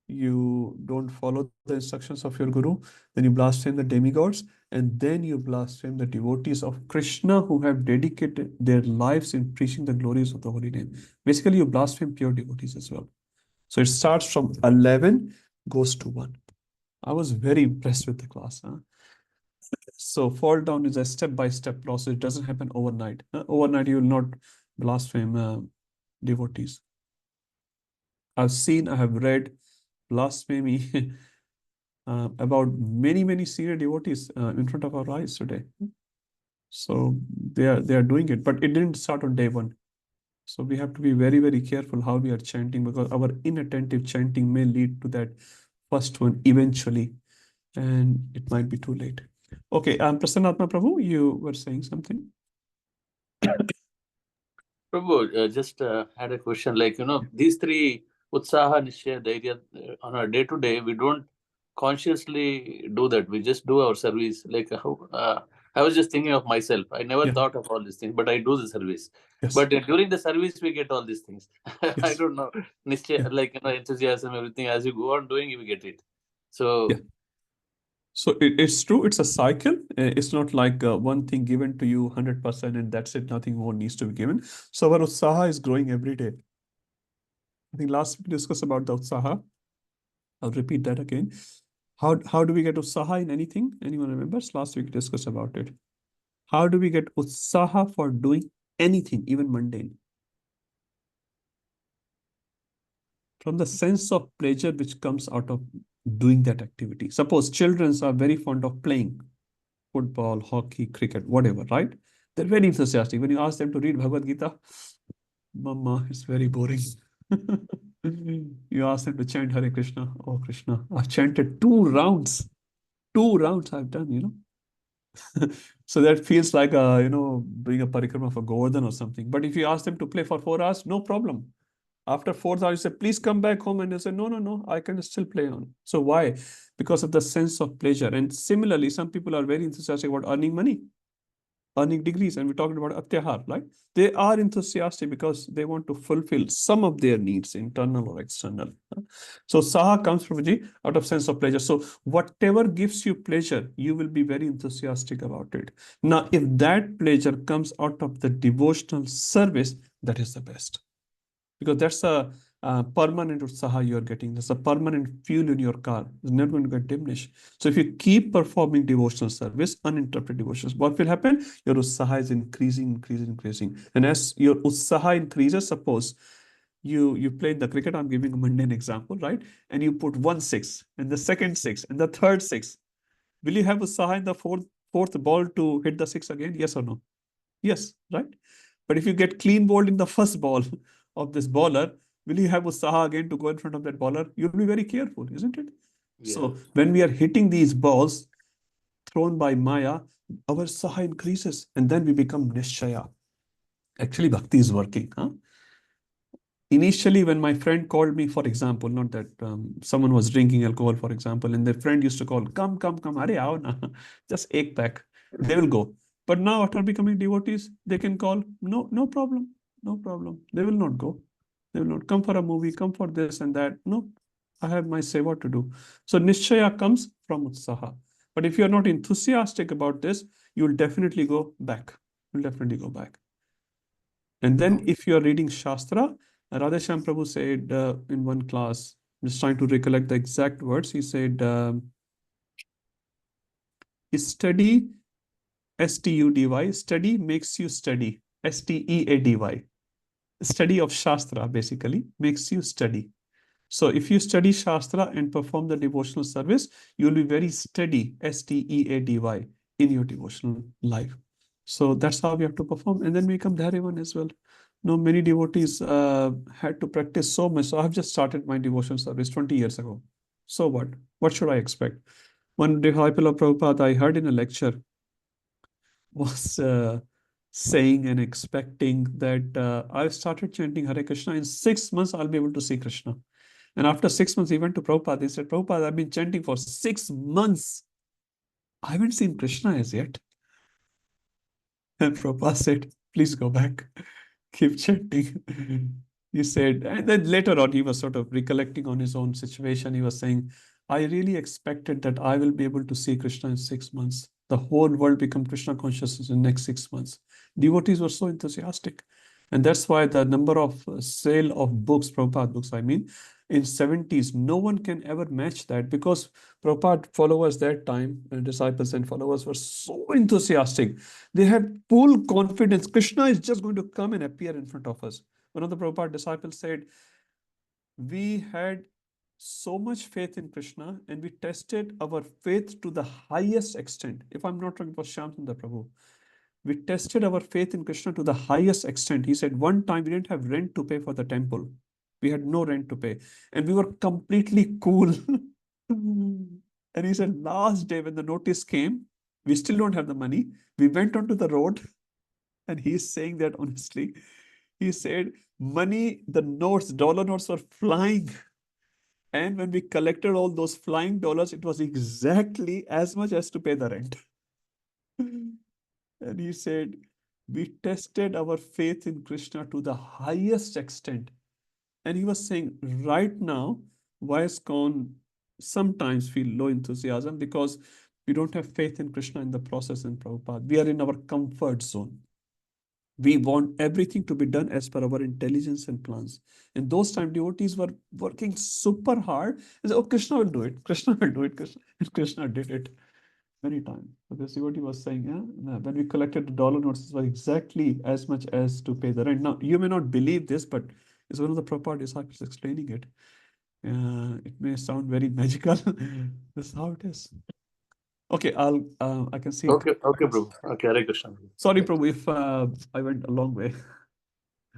you don't follow the instructions of your guru, then you blaspheme the demigods, and then you blaspheme the devotees of Krishna who have dedicated their lives in preaching the glories of the holy name. Basically, you blaspheme pure devotees as well. So it starts from 11, goes to 1. I was very impressed with the class. So fall down is a step-by-step process. It doesn't happen overnight. Overnight, you will not blaspheme devotees. I have read blasphemy about many senior devotees in front of our eyes today. So they are doing it, but it didn't start on day 1. So we have to be very careful how we are chanting, because our inattentive chanting may lead to that first one eventually, and it might be too late. Okay, Prasannatma Prabhu, you were saying something. Prabhu, just had a question. Like, these three, Utsaha, Nishya, Dhairya, on a day-to-day, we don't consciously do that. We just do our service. Like, I was just thinking of myself. I never thought of all these things, but I do the service. Yes. But during the service, we get all these things. I Yes. don't know. Nishya, Yeah. like, enthusiasm, everything. As you go on doing, you get it. So, Yeah. So it's true, it's a cycle. It's not like one thing given to you 100% and that's it, nothing more needs to be given. So our Utsaha is growing every day. I think last week we discussed about the Utsaha. I'll repeat that again. How do we get Utsaha in anything? Anyone remembers? Last week we discussed about it. How do we get Utsaha for doing anything, even mundane? From the sense of pleasure which comes out of doing that activity. Suppose children are very fond of playing football, hockey, cricket, whatever, right? They're very enthusiastic. When you ask them to read Bhagavad Gita, Mama, it's very boring. You ask them to chant Hare Krishna. Oh, Krishna, I've chanted 2 rounds. 2 rounds I've done. So that feels like, doing a parikrama for Govardhan or something. But if you ask them to play for 4 hours, no problem. After 4th hour, you say, please come back home. And they say, no, I can still play on. So why? Because of the sense of pleasure. And similarly, some people are very enthusiastic about earning money, earning degrees. And we're talking about Atyahar, right? They are enthusiastic because they want to fulfill some of their needs, internal or external. So Saha comes from out of sense of pleasure. So whatever gives you pleasure, you will be very enthusiastic about it. Now, if that pleasure comes out of the devotional service, that is the best. Because that's a permanent utsaha you're getting. That's a permanent fuel in your car. It's never going to get diminished. So if you keep performing devotional service, uninterrupted devotions, what will happen? Your utsaha is increasing. And as your utsaha increases, suppose you played the cricket, I'm giving a mundane example, right? And you put 1 6 and the second 6 and the third 6. Will you have utsaha in the fourth ball to hit the 6 again? Yes or no? Yes, right? But if you get clean bowled in the first ball of this bowler, will you have Utsaha again to go in front of that bowler? You'll be very careful, isn't it? Yeah. So when we are hitting these balls thrown by Maya, our Saha increases and then we become Nishchaya. Actually, Bhakti is working. Initially, when my friend called me, for example, not that someone was drinking alcohol, for example, and their friend used to call, come, are aao na, just ek pack. They will go. But now after becoming devotees, they can call, no problem. They will not go. They will not come for a movie, come for this and that. No, I have my seva to do. So Nishchaya comes from Utsaha. But if you're not enthusiastic about this, you'll definitely go back. And then if you're reading Shastra, Radheshyam Prabhu said in one class, I'm just trying to recollect the exact words. He said, study, S-T-U-D-Y, study makes you study, S-T-E-A-D-Y. Study of Shastra basically makes you study. So if you study Shastra and perform the devotional service, you'll be very steady, S-T-E-A-D-Y, in your devotional life. So that's how we have to perform. And then we come Dharivan as well. Many devotees had to practice so much. So I've just started my devotional service 20 years ago. So what? What should I expect? One disciple of Prabhupada I heard in a lecture was saying and expecting that I've started chanting Hare Krishna. In 6 months, I'll be able to see Krishna. And after 6 months, he went to Prabhupada. He said, Prabhupada, I've been chanting for 6 months. I haven't seen Krishna as yet. And Prabhupada said, please go back, keep chanting. He said, and then later on, he was sort of recollecting on his own situation. He was saying, I really expected that I will be able to see Krishna in 6 months. The whole world become Krishna consciousness in the next 6 months. Devotees were so enthusiastic. And that's why the number of sale of books, Prabhupada books, I mean, in 70s, no one can ever match that, because Prabhupada followers that time, disciples and followers were so enthusiastic. They had full confidence. Krishna is just going to come and appear in front of us. One of the Prabhupada disciples said, we had so much faith in Krishna and we tested our faith to the highest extent. If I'm not wrong, it was Shyamsundar Prabhu. We tested our faith in Krishna to the highest extent. He said, one time we didn't have rent to pay for the temple. We had no rent to pay. And we were completely cool. And he said, last day when the notice came, we still don't have the money. We went onto the road, and he's saying that honestly. He said, money, the notes, dollar notes were flying. And when we collected all those flying dollars, it was exactly as much as to pay the rent. And he said, we tested our faith in Krishna to the highest extent. And he was saying, right now, Vyascon sometimes feel low enthusiasm because we don't have faith in Krishna in the process in Prabhupada. We are in our comfort zone. We want everything to be done as per our intelligence and plans. In those times, devotees were working super hard. They said, oh, Krishna will do it. Krishna will do it. Krishna did it many times. So this devotee was saying, yeah, when we collected the dollar notes, it was exactly as much as to pay the rent. Now, you may not believe this, but it's one of the Prabhupada disciples explaining it. It may sound very magical. This is how it is. Okay, I can see. Okay, Prabhu. Okay, Hare Krishna. Sorry, Prabhu, if I went a long way.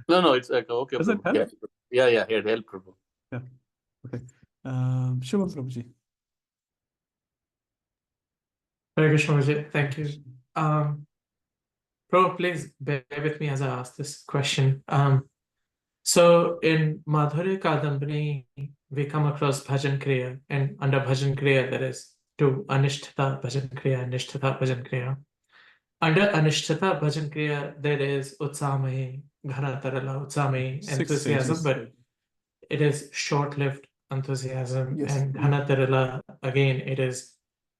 No, it's like, okay, Does it Prabhu. help? Yeah, it help, Prabhu. Yeah. Okay. Shubham Prabhuji. Hare Krishna, Vijay. Thank you. Prabhu, please bear with me as I ask this question. So in Madhurya Kadambini, we come across Bhajan Kriya, and under Bhajan Kriya, there is two, Anishtata Bhajan Kriya and Nishtata Bhajan Kriya. Under Anishtata Bhajan Kriya, there is Utsamahi, Ghanatarala, Utsamahi, 6 enthusiasm, stages. but it is short-lived enthusiasm. Yes. And Ghanatarala, again, it is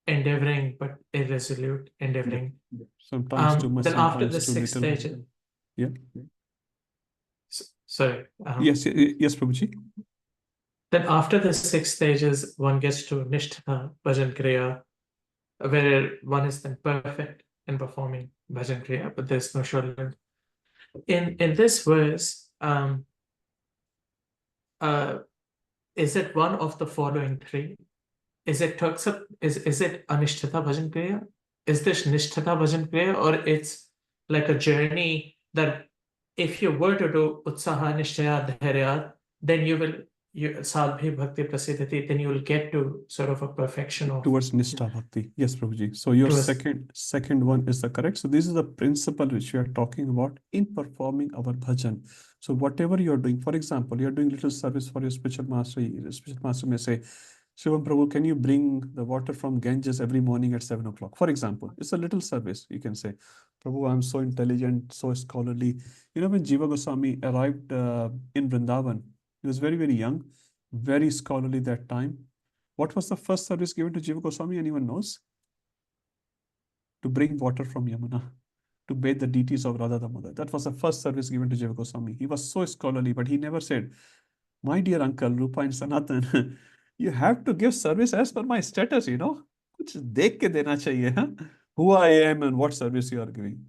endeavoring but irresolute endeavoring. Yeah. Sometimes too much, Then after the sometimes too 6 little. stages, Yeah. sorry. Yes, Prabhuji. Then after the 6 stages, one gets to Nishtha Bhajan Kriya, where one is then perfect in performing Bhajan Kriya, but there's no shortcut. In this verse, is it one of the following three? Is it is it Anishtata Bhajan Kriya? Is this Nishtata Bhajan Kriya, or it's like a journey that if you were to do Utsaha Nishtaya Dhairya, then you will Sadbhi Bhakti Prasiddhati, then you will get to sort of a perfection of Towards Nishtha Bhakti. Yes, Prabhuji. So your Towards- second one is the correct. So this is the principle which we are talking about in performing our bhajan. So whatever you're doing, for example, you're doing little service for your spiritual master. Your spiritual master may say, Shivam Prabhu, can you bring the water from Ganges every morning at 7 o'clock? For example, it's a little service. You can say, Prabhu, I'm so intelligent, so scholarly. You know, when Jiva Goswami arrived in Vrindavan, he was very, very young, very scholarly that time. What was the first service given to Jiva Goswami? Anyone knows? To bring water from Yamuna, to bathe the deities of Radha Damodar. That was the first service given to Jiva Goswami. He was so scholarly, but he never said, my dear uncle, Rupa and Sanatan, you have to give service as per my status, you know. Kuch dekh ke dena chahiye, huh? Who I am and what service you are giving.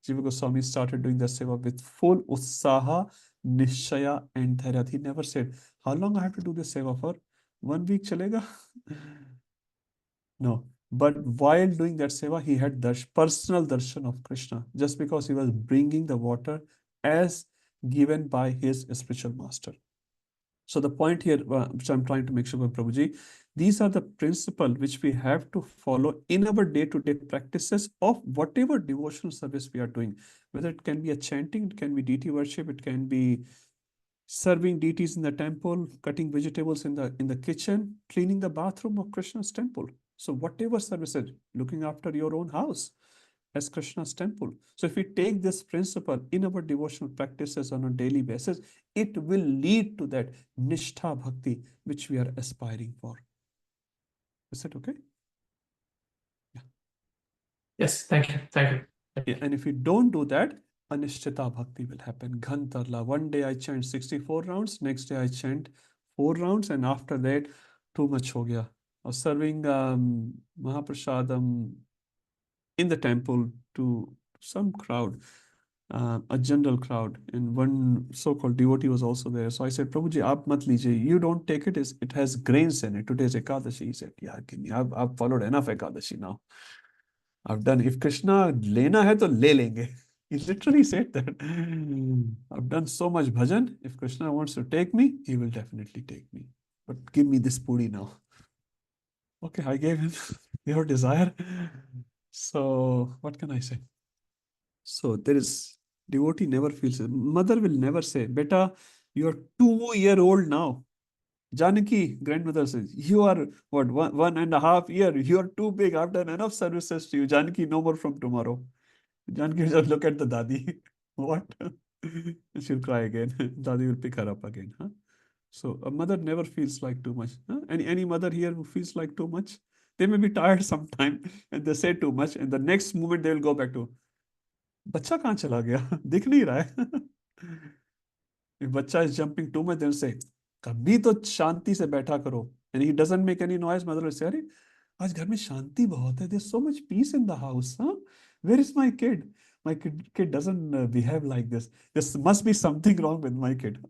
Jiva Goswami started doing the seva with full utsaha, nishchaya and dhairya. He never said, how long I have to do this seva for? 1 week chalega? No. But while doing that seva, he had personal darshan of Krishna, just because he was bringing the water as given by his spiritual master. So the point here, which I'm trying to make sure, Prabhuji, these are the principles which we have to follow in our day-to-day practices of whatever devotional service we are doing. Whether it can be a chanting, it can be deity worship, it can be serving deities in the temple, cutting vegetables in the kitchen, cleaning the bathroom of Krishna's temple. So whatever services, looking after your own house, as Krishna's temple. So if we take this principle in our devotional practices on a daily basis, it will lead to that Nishtha Bhakti which we are aspiring for. Is that okay? Yeah. Yes, thank you. Thank you. Yeah, and if we don't do that, Anishtita Bhakti will happen. Ghantarla. One day I chant 64 rounds, next day I chant 4 rounds, and after that, too much ho gaya. I was serving Mahaprasadam in the temple to some crowd, a general crowd, and one so-called devotee was also there. So I said, Prabhuji, aap mat lijiye. You don't take it. It has grains in it. Today's Ekadashi. He said, yeah, give me. I've followed enough Ekadashi now. I've done. If Krishna lena hai to le lenge. He literally said that. I've done so much bhajan. If Krishna wants to take me, he will definitely take me. But give me this puri now. Okay, I gave him your desire. So what can I say? So there is devotee never feels it. Mother will never say, Beta, you're 2-year-old now. Janaki, grandmother says, you are what, 1.5 year, you're too big. I've done enough services to you. Janaki, no more from tomorrow. Janaki will just look at the Dadi. What? She'll cry again. Dadi will pick her up again. Huh? So a mother never feels like too much. Huh? Any mother here who feels like too much? They may be tired sometime and they say too much, and the next moment they will go back to, बच्चा कहाँ चला गया? दिख नहीं रहा है. If bacha is jumping too much, they'll say, कभी तो शांति से बैठा करो. And he doesn't make any noise. Mother will say, अरे आज घर में शांति बहुत है. There's so much peace in the house. Huh? Where is my kid? My kid doesn't behave like this. There must be something wrong with my kid.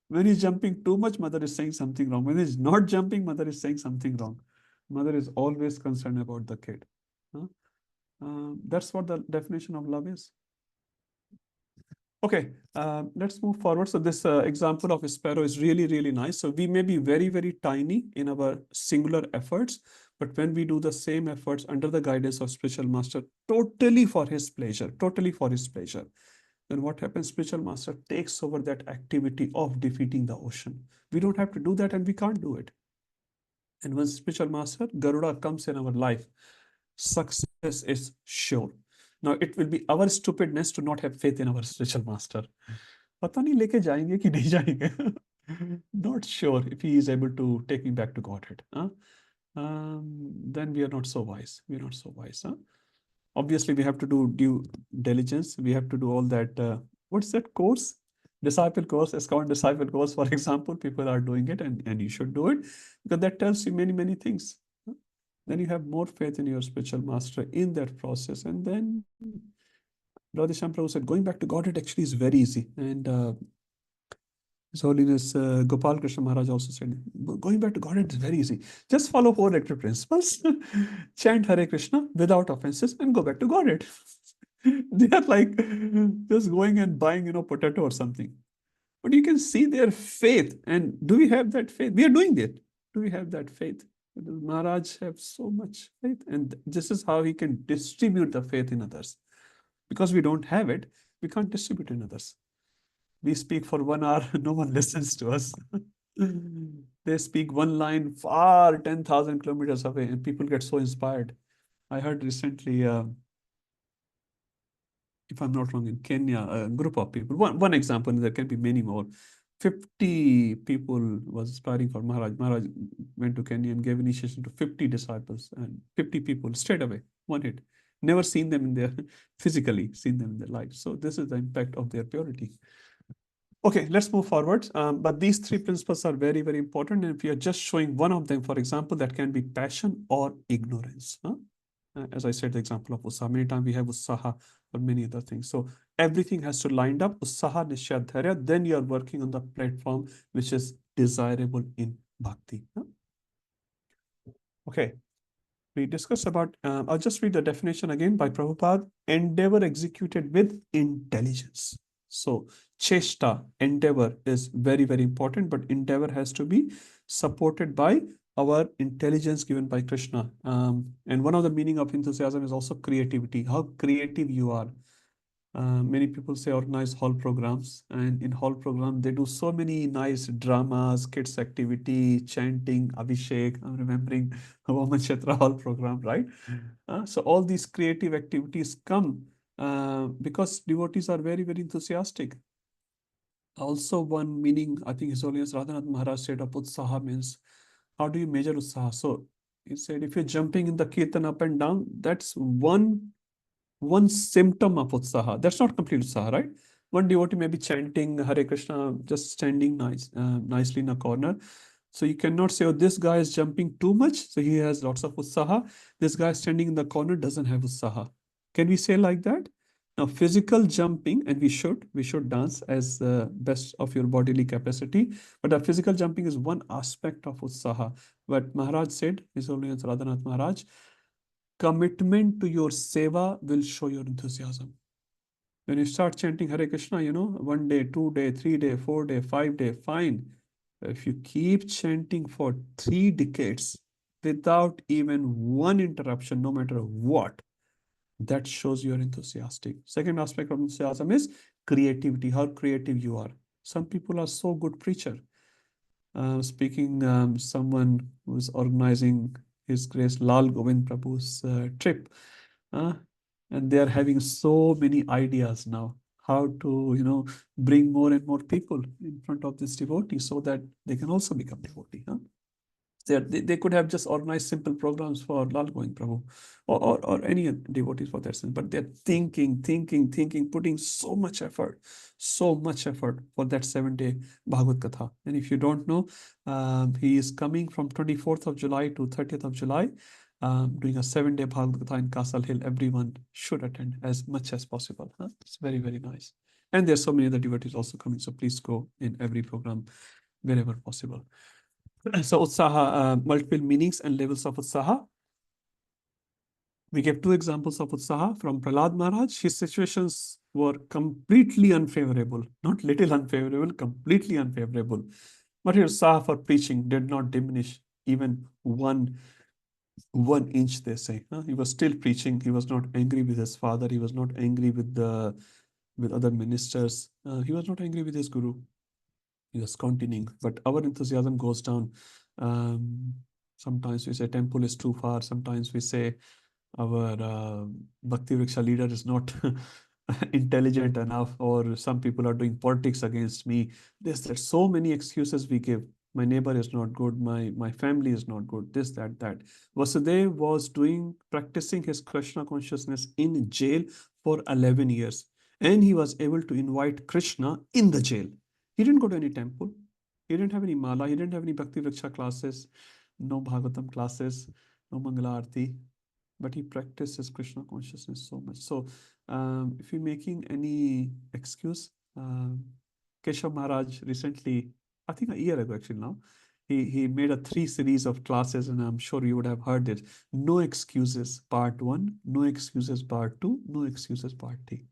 When he's jumping too much, mother is saying something wrong. When he's not jumping, mother is saying something wrong. Mother is always concerned about the kid. Huh? That's what the definition of love is. Okay, let's move forward. So this example of a sparrow is really, really nice. So we may be very, very tiny in our singular efforts, but when we do the same efforts under the guidance of spiritual master, totally for his pleasure, then what happens? Spiritual master takes over that activity of defeating the ocean. We don't have to do that, and we can't do it. And when spiritual master, Garuda, comes in our life, success is sure. Now it will be our stupidness to not have faith in our spiritual master. पता नहीं लेके जाएंगे कि नहीं जाएंगे. Not sure if he is able to take me back to Godhead. Then we are not so wise. We are not so wise. Obviously, we have to do due diligence. We have to do all that. What's that course? Disciple course, ISKCON disciple course, for example. People are doing it, and you should do it, because that tells you many, many things. Then you have more faith in your spiritual master in that process. And then Radhesham Prabhu said, going back to Godhead actually is very easy. And His Holiness Gopal Krishna Maharaj also said, going back to Godhead is very easy. Just follow 4 rector principles, chant Hare Krishna without offenses, and go back to Godhead. They are like just going and buying, potato or something. But you can see their faith. And do we have that faith? We are doing it. Do we have that faith? Does Maharaj have so much faith? And this is how he can distribute the faith in others. Because we don't have it, we can't distribute in others. We speak for 1 hour, no one listens to us. They speak one line far 10,000 kilometers away, and people get so inspired. I heard recently, if I'm not wrong, in Kenya, a group of people, one example, there can be many more. 50 people was aspiring for Maharaj. Maharaj went to Kenya and gave initiation to 50 disciples, and 50 people straight away, one hit. Never seen them in their, physically seen them in their life. So this is the impact of their purity. Okay, let's move forward. But these 3 principles are very, very important. And if we are just showing one of them, for example, that can be passion or ignorance. As I said, the example of Usaha, many times we have Usaha or many other things. So everything has to line up, Usaha, Nishya, Dharya, then you are working on the platform which is desirable in Bhakti. Okay, we discussed about, I'll just read the definition again by Prabhupada, endeavor executed with intelligence. So cheshta, endeavor is very, very important, but endeavor has to be supported by our intelligence given by Krishna. And one of the meaning of enthusiasm is also creativity, how creative you are. Many people say organize hall programs, and in hall program they do so many nice dramas, kids activity, chanting, Abhishek. I'm remembering Woman Kshetra hall program, right? So all these creative activities come because devotees are very, very enthusiastic. Also, one meaning, I think His Holiness Radhanath Maharaj said of Utsaha means, how do you measure Utsaha? So he said, if you're jumping in the kirtan up and down, that's one symptom of Utsaha. That's not complete Utsaha, right? One devotee may be chanting Hare Krishna, just standing nicely in a corner. So you cannot say, oh, this guy is jumping too much, so he has lots of Utsaha. This guy standing in the corner doesn't have Utsaha. Can we say like that? Now, physical jumping, and we should dance as the best of your bodily capacity. But a physical jumping is one aspect of Utsaha. But Maharaj said, His Holiness Radhanath Maharaj, commitment to your seva will show your enthusiasm. When you start chanting Hare Krishna, 1 day, 2 day, 3 day, 4 day, 5 day, fine. If you keep chanting for 3 decades without even one interruption, no matter what, that shows you're enthusiastic. Second aspect of enthusiasm is creativity, how creative you are. Some people are so good preacher. Speaking someone who's organizing His Grace Lal Govind Prabhu's trip, and they are having so many ideas now how to bring more and more people in front of this devotee so that they can also become devotee. They could have just organized simple programs for Lal Govind Prabhu or any devotees for that sense, but they're thinking, putting so much effort for that 7-day Bhagavad Katha. And if you don't know, he is coming from 24th of July to 30th of July, doing a 7-day Bhagavad Katha in Castle Hill. Everyone should attend as much as possible. It's very, very nice. And there's so many other devotees also coming, so please go in every program wherever possible. So Utsaha, multiple meanings and levels of Utsaha. We gave 2 examples of Utsaha from Prahlad Maharaj. His situations were completely unfavorable, not little unfavorable, completely unfavorable. But his Utsaha for preaching did not diminish even one inch, they say. He was still preaching. He was not angry with his father. He was not angry with other ministers. He was not angry with his guru. He was continuing, but our enthusiasm goes down. Sometimes we say temple is too far. Sometimes we say our Bhakti Vriksha leader is not intelligent enough, or some people are doing politics against me. There's so many excuses we give. My neighbor is not good. My family is not good. This, that. Vasudev was practicing his Krishna consciousness in jail for 11 years. And he was able to invite Krishna in the jail. He didn't go to any temple. He didn't have any mala. He didn't have any Bhakti Vriksha classes, no Bhagavatam classes, no Mangala Arti. But he practiced his Krishna consciousness so much. So if you're making any excuse, Keshav Maharaj recently, I think a year ago actually now, he made a 3 series of classes, and I'm sure you would have heard it. No excuses, part 1, no excuses, part 2, no excuses, part 3.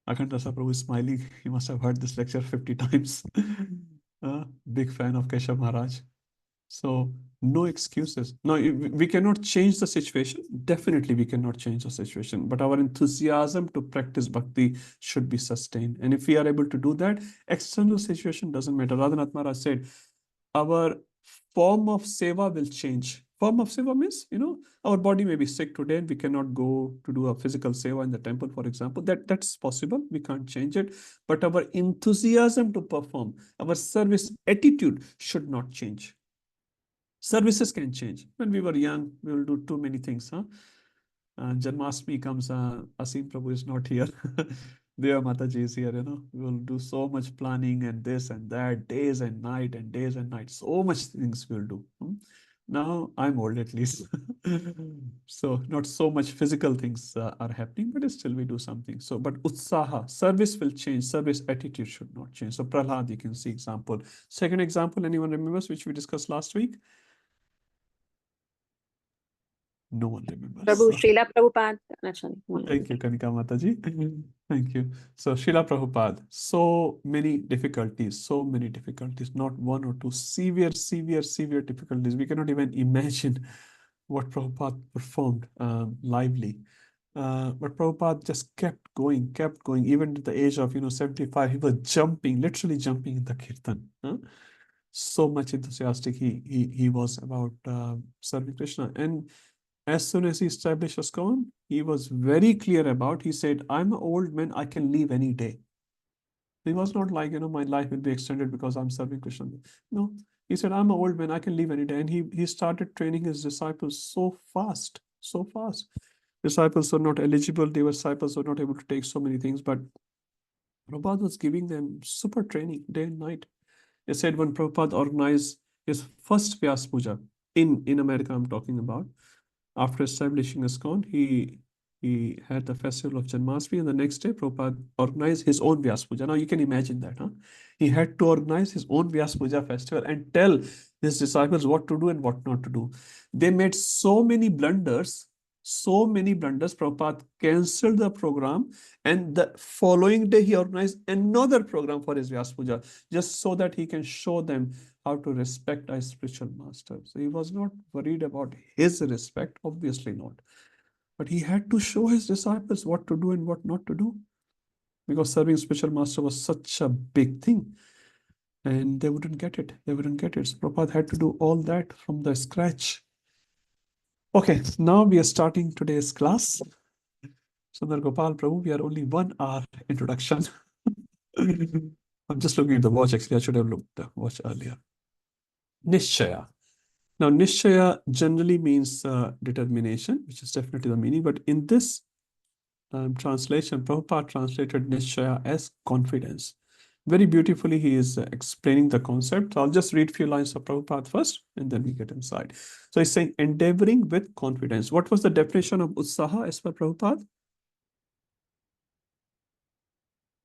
Akhand Rasa Prabhu is smiling. He must have heard this lecture 50 times. Big fan of Keshav Maharaj. So no excuses. No, we cannot change the situation. Definitely we cannot change the situation, but our enthusiasm to practice bhakti should be sustained. And if we are able to do that, external situation doesn't matter. Radhanath Maharaj said, our form of seva will change. Form of seva means, our body may be sick today and we cannot go to do a physical seva in the temple, for example. That's possible. We can't change it. But our enthusiasm to perform, our service attitude should not change. Services can change. When we were young, we will do too many things. Janmashtami comes, Asim Prabhu is not here. Deva Mataji is here, We will do so much planning and this and that, days and night. So much things we'll do. Now I'm old at least. So not so much physical things are happening, but still we do something. So, but Utsaha, service will change. Service attitude should not change. So Prahlad, you can see example. Second example, anyone remembers, which we discussed last week? No one remembers. Prabhu, Srila Prabhupada. Thank you, Kanika Mataji. Thank you. So, Srila Prabhupada, so many difficulties, not one or two, severe difficulties. We cannot even imagine what Prabhupada performed lively. But Prabhupada just kept going. Even at the age of 75, he was jumping, literally jumping in the kirtan. So much enthusiastic he was about serving Krishna. And as soon as he established ISKCON, he was very clear about. He said, "I'm an old man. I can leave any day." He was not like, my life will be extended because I'm serving Krishna. No, he said, "I'm an old man. I can leave any day." And he started training his disciples so fast, so fast. Disciples were not eligible. They were disciples were not able to take so many things, but Prabhupada was giving them super training day and night. They said when Prabhupada organized his first Vyas Puja in America, I'm talking about, after establishing ISKCON, he had the festival of Janmashtami, and the next day Prabhupada organized his own Vyas Puja. Now you can imagine that, huh? He had to organize his own Vyas Puja festival and tell his disciples what to do and what not to do. They made so many blunders, Prabhupada cancelled the program, and the following day he organized another program for his Vyas Puja, just so that he can show them how to respect a spiritual master. So he was not worried about his respect, obviously not. But he had to show his disciples what to do and what not to do, because serving spiritual master was such a big thing. And they wouldn't get it. So Prabhupada had to do all that from the scratch. Okay, now we are starting today's class. Sundar Gopal Prabhu, we are only 1 hour introduction. I'm just looking at the watch. Actually, I should have looked at the watch earlier. Nishchaya. Now, Nishchaya generally means determination, which is definitely the meaning. But in this translation, Prabhupada translated Nishchaya as confidence. Very beautifully, he is explaining the concept. I'll just read a few lines of Prabhupada first, and then we get inside. So he's saying, endeavoring with confidence. What was the definition of Utsaha as per Prabhupada?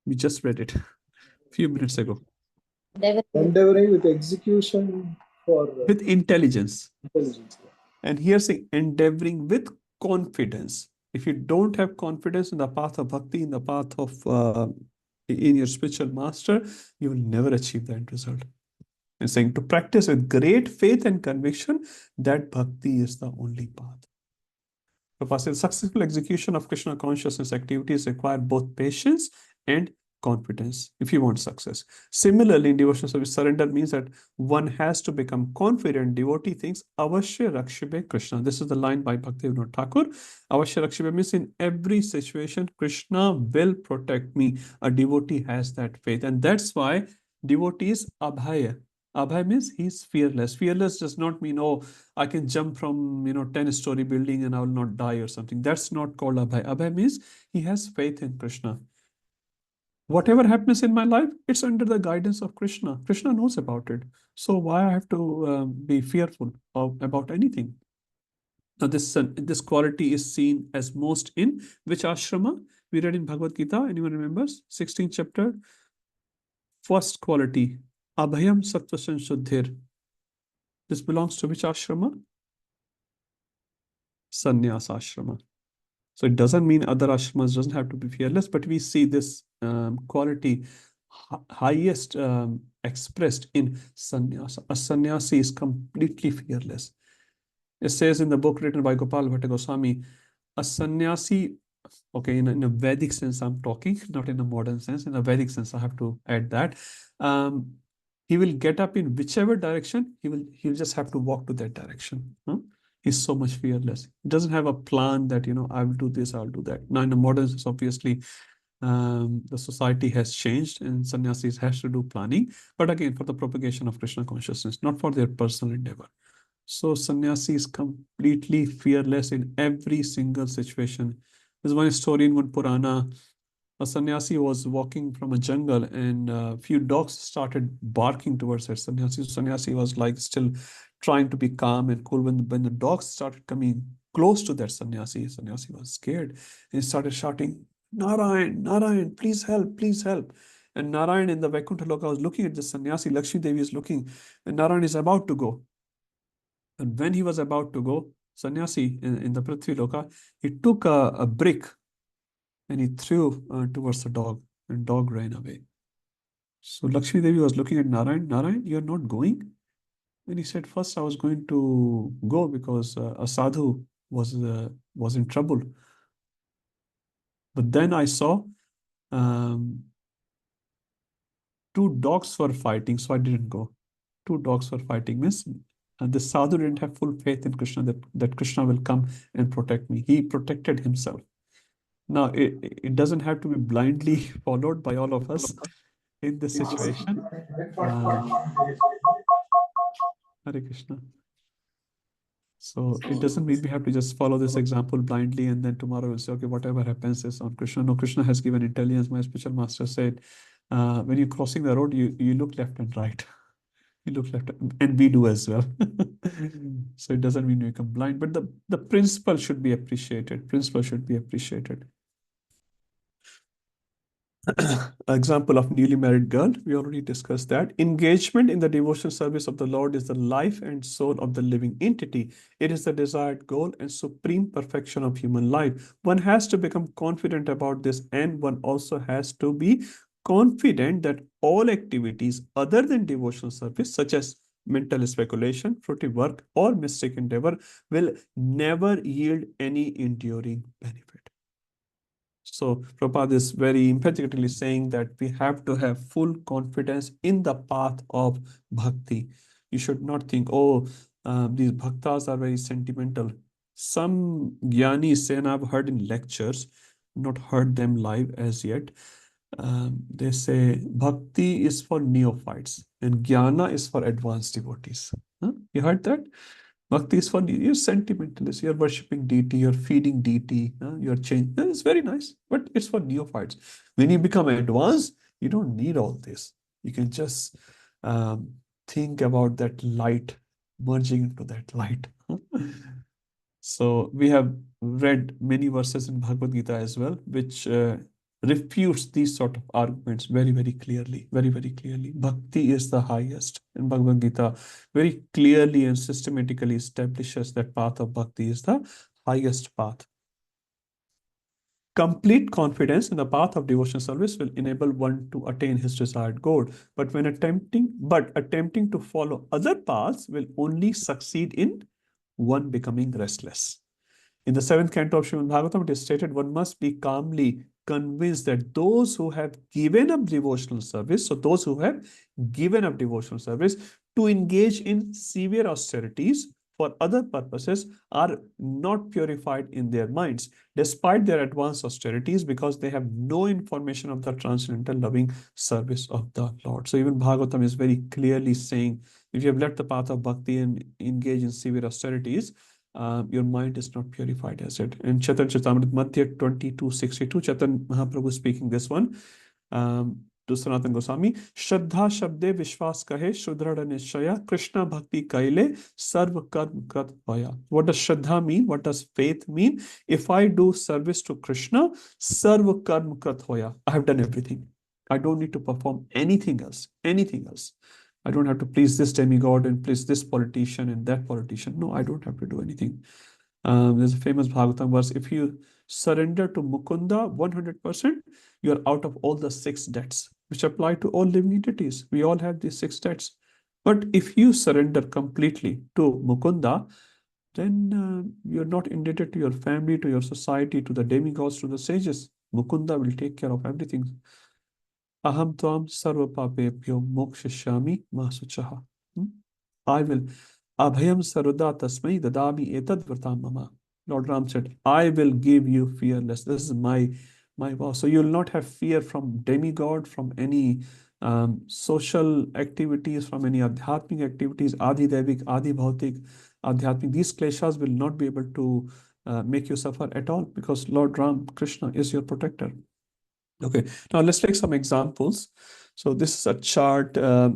We just read it a few minutes ago. Endeavoring with execution for with intelligence. intelligence. And here's saying endeavoring with confidence. If you don't have confidence in the path of bhakti, in the path of in your spiritual master, you will never achieve the end result. And saying to practice with great faith and conviction that bhakti is the only path. Prabhupada said successful execution of Krishna consciousness activities require both patience and confidence if you want success. Similarly, in devotional service, surrender means that one has to become confident. Devotee thinks, Avashya Rakshibe Krishna. This is the line by Bhaktivinoda Thakur. Avashya Rakshibe means in every situation, Krishna will protect me. A devotee has that faith. And that's why devotee is Abhaya. Abhay means he's fearless. Fearless does not mean, oh, I can jump from 10-story building and I will not die or something. That's not called Abhay. Abhay means he has faith in Krishna. Whatever happens in my life, it's under the guidance of Krishna. Krishna knows about it. So why I have to be fearful about anything? Now this quality is seen as most in which ashrama? We read in Bhagavad Gita. Anyone remembers? 16th chapter. First quality. Abhayam Sattva Sanshuddhir. This belongs to which ashrama? Sannyas ashrama. So it doesn't mean other ashramas doesn't have to be fearless, but we see this quality highest expressed in sannyasa. A sannyasi is completely fearless. It says in the book written by Gopal Bhatta Goswami, a sannyasi, okay, in a Vedic sense I'm talking, not in a modern sense, in a Vedic sense I have to add that. He will get up in whichever direction, he'll just have to walk to that direction. He's so much fearless. He doesn't have a plan that, I will do this, I'll do that. Now in the modern sense, obviously, the society has changed and sannyasis has to do planning, but again, for the propagation of Krishna consciousness, not for their personal endeavor. So sannyasi is completely fearless in every single situation. There's one story in one Purana. A sannyasi was walking from a jungle and a few dogs started barking towards that sannyasi. Sannyasi was like still trying to be calm and cool. When the dogs started coming close to that sannyasi was scared. And he started shouting, Narayan, Narayan, please help, please help. And Narayan in the Vaikuntha Loka was looking at the sannyasi. Lakshmi Devi is looking, and Narayan is about to go. And when he was about to go, sannyasi in the Prithvi Loka, he took a brick and he threw towards the dog, and dog ran away. So Lakshmi Devi was looking at Narayan. Narayan, you're not going? And he said, first I was going to go because a sadhu was in trouble. But then I saw 2 dogs were fighting, so I didn't go. 2 dogs were fighting means the sadhu didn't have full faith in Krishna that Krishna will come and protect me. He protected himself. Now, it doesn't have to be blindly followed by all of us in this situation. Hare Krishna. So it doesn't mean we have to just follow this example blindly and then tomorrow we'll say, okay, whatever happens is on Krishna. No, Krishna has given intelligence. My spiritual master said, when you're crossing the road, you look left and right. You look left, and we do as well. So it doesn't mean you become blind, but the principle should be appreciated. Principle should be appreciated. Example of newly married girl, we already discussed that. Engagement in the devotional service of the Lord is the life and soul of the living entity. It is the desired goal and supreme perfection of human life. One has to become confident about this, and one also has to be confident that all activities other than devotional service, such as mental speculation, fruitive work, or mystic endeavor, will never yield any enduring benefit. So Prabhupada is very emphatically saying that we have to have full confidence in the path of bhakti. You should not think, oh, these bhaktas are very sentimental. Some jnanis say, and I've heard in lectures, not heard them live as yet, they say bhakti is for neophytes and jnana is for advanced devotees. Huh? You heard that? Bhakti is for you're sentimentalist, you're worshipping deity, you're feeding deity, you're changing. It's very nice, but it's for neophytes. When you become advanced, you don't need all this. You can just think about that light, merging into that light. So we have read many verses in Bhagavad Gita as well, which refutes these sort of arguments very, very clearly, very, very clearly. Bhakti is the highest. And Bhagavad Gita very clearly and systematically establishes that path of bhakti is the highest path. Complete confidence in the path of devotional service will enable one to attain his desired goal. But attempting to follow other paths will only succeed in one becoming restless. In the 7th canto of Srimad Bhagavatam, it is stated one must be calmly convinced that those who have given up devotional service, so those who have given up devotional service to engage in severe austerities for other purposes are not purified in their minds, despite their advanced austerities, because they have no information of the transcendental loving service of the Lord. So even Bhagavatam is very clearly saying, if you have left the path of bhakti and engage in severe austerities, your mind is not purified as it. And Chaitanya Charitamrita Madhya 22:62, Chaitanya Mahaprabhu speaking this one to Sanatana Goswami, Shraddha Shabde Vishwas Kahe Shudrada Nishaya Krishna Bhakti Kaile Sarva Karm Krat Hoya. What does Shraddha mean? What does faith mean? If I do service to Krishna, Sarva Karm Krat Hoya. I have done everything. I don't need to perform anything else. Anything else. I don't have to please this demigod and please this politician and that politician. No, I don't have to do anything. There's a famous Bhagavatam verse. If you surrender to Mukunda 100%, you're out of all the 6 debts, which apply to all living entities. We all have these 6 debts. But if you surrender completely to Mukunda, then you're not indebted to your family, to your society, to the demigods, to the sages. Mukunda will take care of everything. Aham tvam sarva papebhyo mokshishyami ma suchaha. I will. Abhayam sarvada tasmai dadami etad vratam mama. Lord Ram said, I will give you fearless. This is my vow. So you'll not have fear from demigod, from any social activities, from any adhyatmic activities, adi devik, adi bhautik, adhyatmic. These kleshas will not be able to make you suffer at all, because Lord Ram, Krishna, is your protector. Okay, now let's take some examples. So this is a chart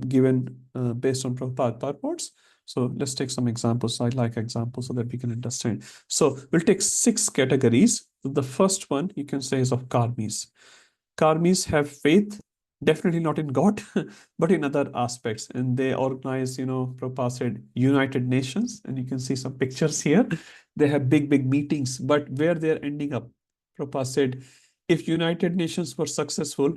given based on Prabhupada purports. So let's take some examples. I like examples so that we can understand. So we'll take 6 categories. The first one you can say is of karmis. Karmis have faith, definitely not in God, but in other aspects. And they organize, Prabhupada said, United Nations. And you can see some pictures here. They have big, big meetings, but where they're ending up, Prabhupada said, if United Nations were successful,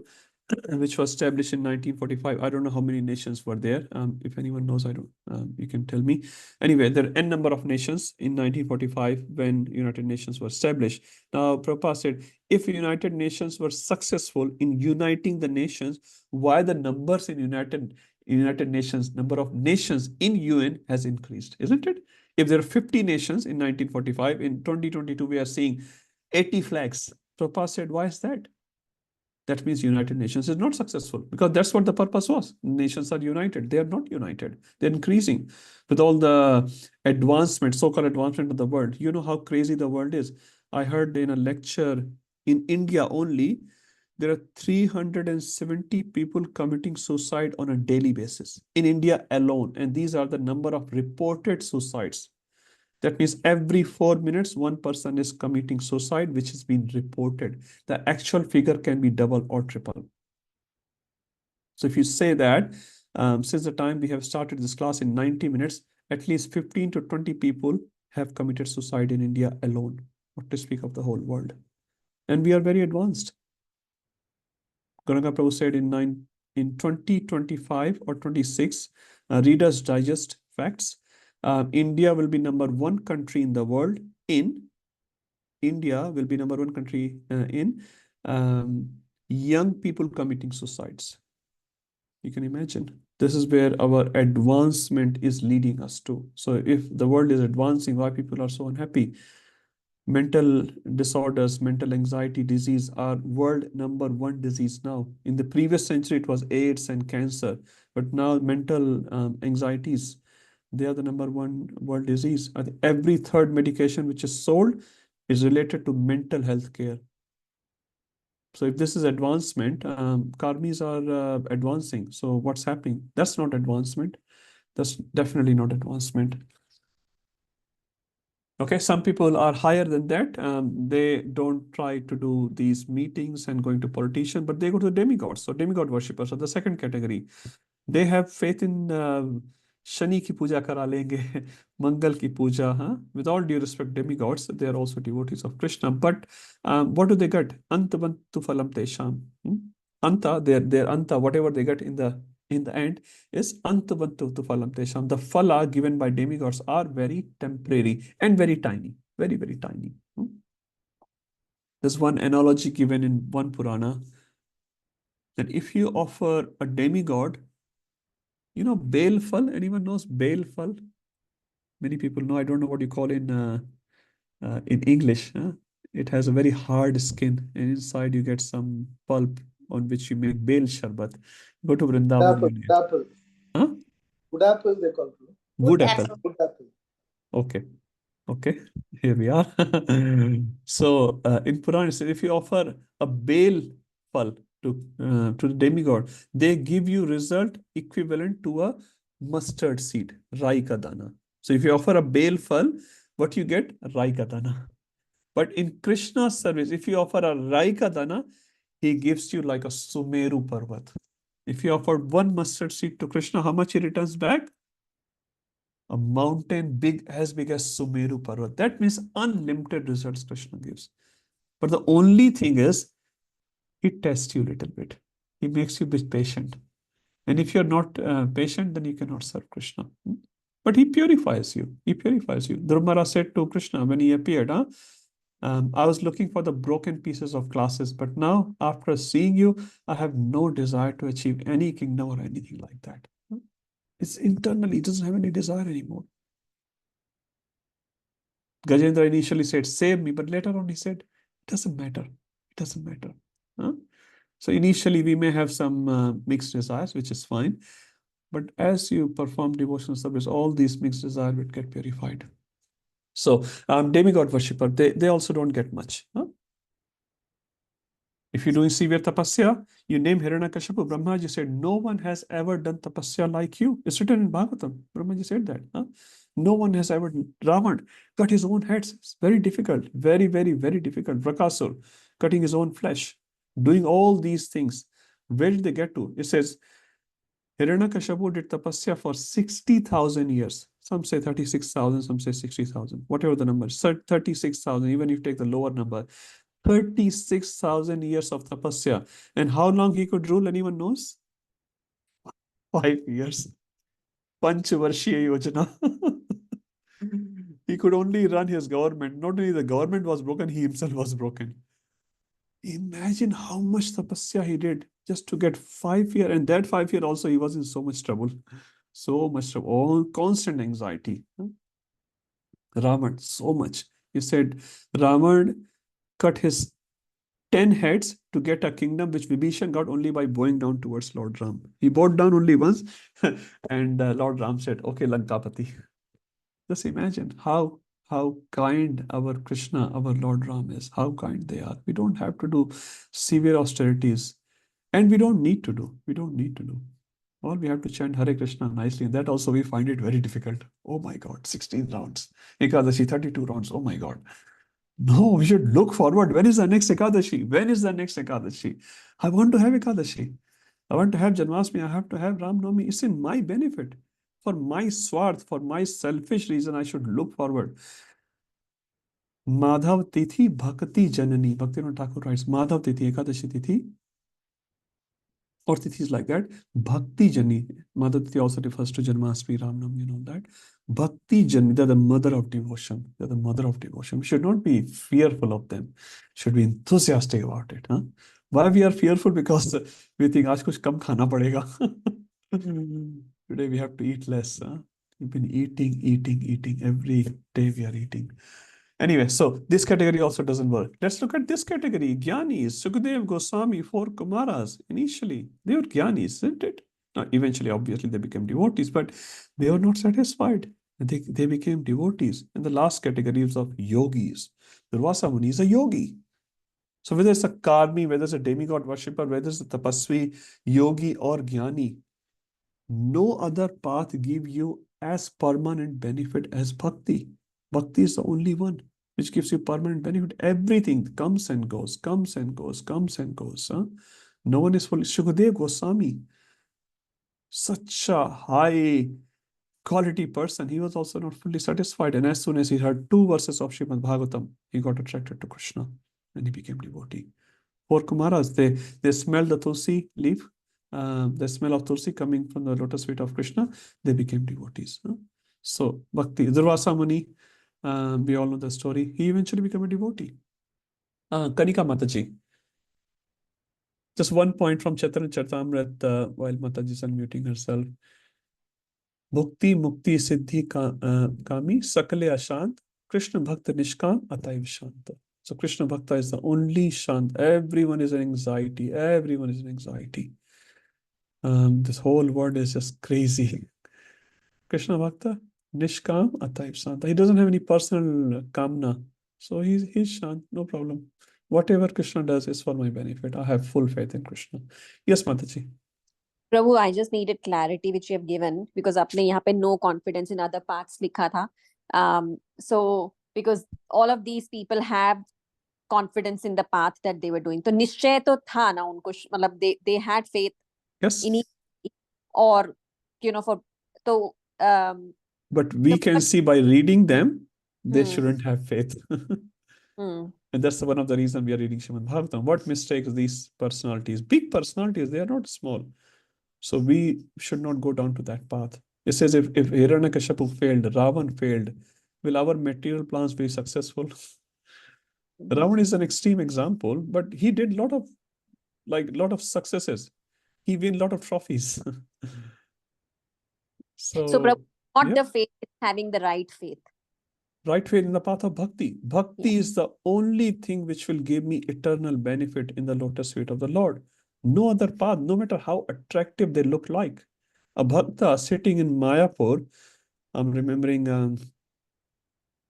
which was established in 1945. I don't know how many nations were there. If anyone knows, I don't. You can tell me. Anyway, there are n number of nations in 1945 when United Nations was established. Now, Prabhupada said, if United Nations were successful in uniting the nations, why the numbers in United Nations, number of nations in UN has increased, isn't it? If there are 50 nations in 1945, in 2022 we are seeing 80 flags. Prabhupada said, why is that? That means United Nations is not successful, because that's what the purpose was. Nations are united. They are not united. They're increasing with all the advancement, so-called advancement of the world. You know how crazy the world is. I heard in a lecture in India only, there are 370 people committing suicide on a daily basis in India alone. And these are the number of reported suicides. That means every 4 minutes, one person is committing suicide, which has been reported. The actual figure can be double or triple. So if you say that, since the time we have started this class in 90 minutes, at least 15 to 20 people have committed suicide in India alone, not to speak of the whole world. And we are very advanced. Gauranga Prabhu said in 2025 or 26, Reader's Digest facts, India will be number one country in the world in young people committing suicides. You can imagine. This is where our advancement is leading us to. So if the world is advancing, why people are so unhappy? Mental disorders, mental anxiety disease are world number one disease now. In the previous century, it was AIDS and cancer, but now mental anxieties, they are the number one world disease. I think every third medication which is sold is related to mental health care. So if this is advancement, karmis are advancing. So what's happening? That's not advancement. That's definitely not advancement. Okay, some people are higher than that. They don't try to do these meetings and going to politicians, but they go to the demigods. So demigod worshippers are the second category. They have faith in Shani ki puja kara lenge, Mangal ki puja. Huh? With all due respect, demigods, they are also devotees of Krishna. But what do they get? Antavantu phalam tesham. Anta, their anta, whatever they get in the end is antavantu phalam tesham. The phala given by demigods are very temporary and very tiny, very, very tiny. There's one analogy given in one Purana that if you offer a demigod, you know, bale phal, anyone knows bale phal? Many people know. I don't know what you call in English. It has a very hard skin, and inside you get some pulp on which you make bale sharbat. Go to Vrindavan. Apple, apple. Huh? Wood apple, they call it. Wood apple. Wood apple. Okay. Okay. Here we are. So in Puran, it says if you offer a bale phal to the demigod, they give you result equivalent to a mustard seed, rai ka dana. So if you offer a bale phal, what you get? Rai ka dana. But in Krishna's service, if you offer a rai ka dana, he gives you like a Sumeru Parvat. If you offer one mustard seed to Krishna, how much he returns back? A mountain as big as Sumeru Parvat. That means unlimited results Krishna gives. But the only thing is, he tests you a little bit. He makes you be patient. And if you're not patient, then you cannot serve Krishna. But he purifies you. He purifies you. Dhrumara said to Krishna when he appeared, I was looking for the broken pieces of glasses, but now after seeing you, I have no desire to achieve any kingdom or anything like that. It's internally, he doesn't have any desire anymore. Gajendra initially said, save me, but later on he said, it doesn't matter. It doesn't matter. So initially we may have some mixed desires, which is fine. But as you perform devotional service, all these mixed desires will get purified. So demigod worshipper, they also don't get much. If you're doing severe tapasya, you name Hiranyakashipu, Brahmaji said, no one has ever done tapasya like you. It's written in Bhagavatam. Brahmaji said that. No one has ever done. Ravan cut his own heads. It's very difficult. Very, very, very difficult. Vrakasur cutting his own flesh. Doing all these things. Where did they get to? It says, Hiranyakashipu did tapasya for 60,000 years. Some say 36,000, some say 60,000. Whatever the number is. 36,000, even if you take the lower number. 36,000 years of tapasya. And how long he could rule, anyone knows? 5 years. Panchvarshiya Yojana. He could only run his government. Not only the government was broken, he himself was broken. Imagine how much tapasya he did just to get 5 years. And that 5 years also, he was in so much trouble. So much trouble. All constant anxiety. Ravan, so much. He said, Ravan cut his 10 heads to get a kingdom which Vibhishan got only by bowing down towards Lord Ram. He bowed down only once, and Lord Ram said, okay, Lankapati. Just imagine how kind our Krishna, our Lord Ram is, how kind they are. We don't have to do severe austerities, and we don't need to do. We don't need to do. All we have to chant Hare Krishna nicely, and that also we find it very difficult. Oh my God, 16 rounds. Ekadashi, 32 rounds. Oh my God. No, we should look forward. When is the next Ekadashi? When is the next Ekadashi? I want to have Ekadashi. I want to have Janmashtami. I have to have Ram Navami. It's in my benefit. For my swarth, for my selfish reason, I should look forward. Madhav Tithi Bhakti Janani. Bhaktivinoda Thakur writes, Madhav Tithi, Ekadashi Tithi, or Tithis like that. Bhakti Jani. Madhav Tithi also refers to Janmashtami, Ram Navami, and all that. Bhakti Jani, they're the mother of devotion. They're the mother of devotion. We should not be fearful of them. Should be enthusiastic about it. Huh? Why we are fearful? Because we think, aaj kuch kam khana padega. Today we have to eat less. Huh? We've been eating. Every day we are eating. Anyway, so this category also doesn't work. Let's look at this category. Gyanis, Sukadev Goswami, 4 Kumaras. Initially, they were Gyanis, isn't it? Now, eventually, obviously, they became devotees, but they were not satisfied. They became devotees. And the last category is of yogis. Durvasa Muni is a yogi. So whether it's a karmi, whether it's a demigod worshipper, whether it's a tapasvi, yogi, or jnani, no other path gives you as permanent benefit as bhakti. Bhakti is the only one which gives you permanent benefit. Everything comes and goes. Huh? No one is fully. Sukadev Goswami, such a high quality person, he was also not fully satisfied. And as soon as he heard 2 verses of Srimad Bhagavatam, he got attracted to Krishna and he became devotee. 4 Kumaras, they smelled the tulsi leaf, the smell of tulsi coming from the lotus feet of Krishna, they became devotees. Huh? So, Bhakti, Durvasa Muni, we all know the story. He eventually became a devotee. Kanika Mataji. Just one point from Chaitanya Charitamrita while Mataji is unmuting herself. Bhukti Mukti Siddhi Kami Sakale Ashant Krishna Bhakta Nishkam Ataiv Shanta. So Krishna Bhakta is the only shant. Everyone is in anxiety. Everyone is in anxiety. This whole world is just crazy. Krishna Bhakta Nishkam Ataiv Shanta. He doesn't have any personal kamna. So he's shant, no problem. Whatever Krishna does is for my benefit. I have full faith in Krishna. Yes, Mataji. Prabhu, I just needed clarity which you have given because आपने यहाँ पे no confidence in other paths लिखा था. So because all of these people have confidence in the path that they were doing. तो निश्चय तो था ना उनको, मतलब they had faith. Yes. In it, or for तो. But we can see by reading them, they shouldn't have faith. And that's one of the reasons we are reading Srimad Bhagavatam. What mistakes these personalities, big personalities, they are not small. So we should not go down to that path. It says if Hiranyakashipu failed, Ravan failed, will our material plans be successful? Ravan is an extreme example, but he did lot of successes. He won a lot of trophies. So Prabhu, not the faith, it's having the right faith. Right faith in the path of bhakti. Bhakti is the only thing which will give me eternal benefit in the lotus feet of the Lord. No other path, no matter how attractive they look like. A bhakta sitting in Mayapur, I'm remembering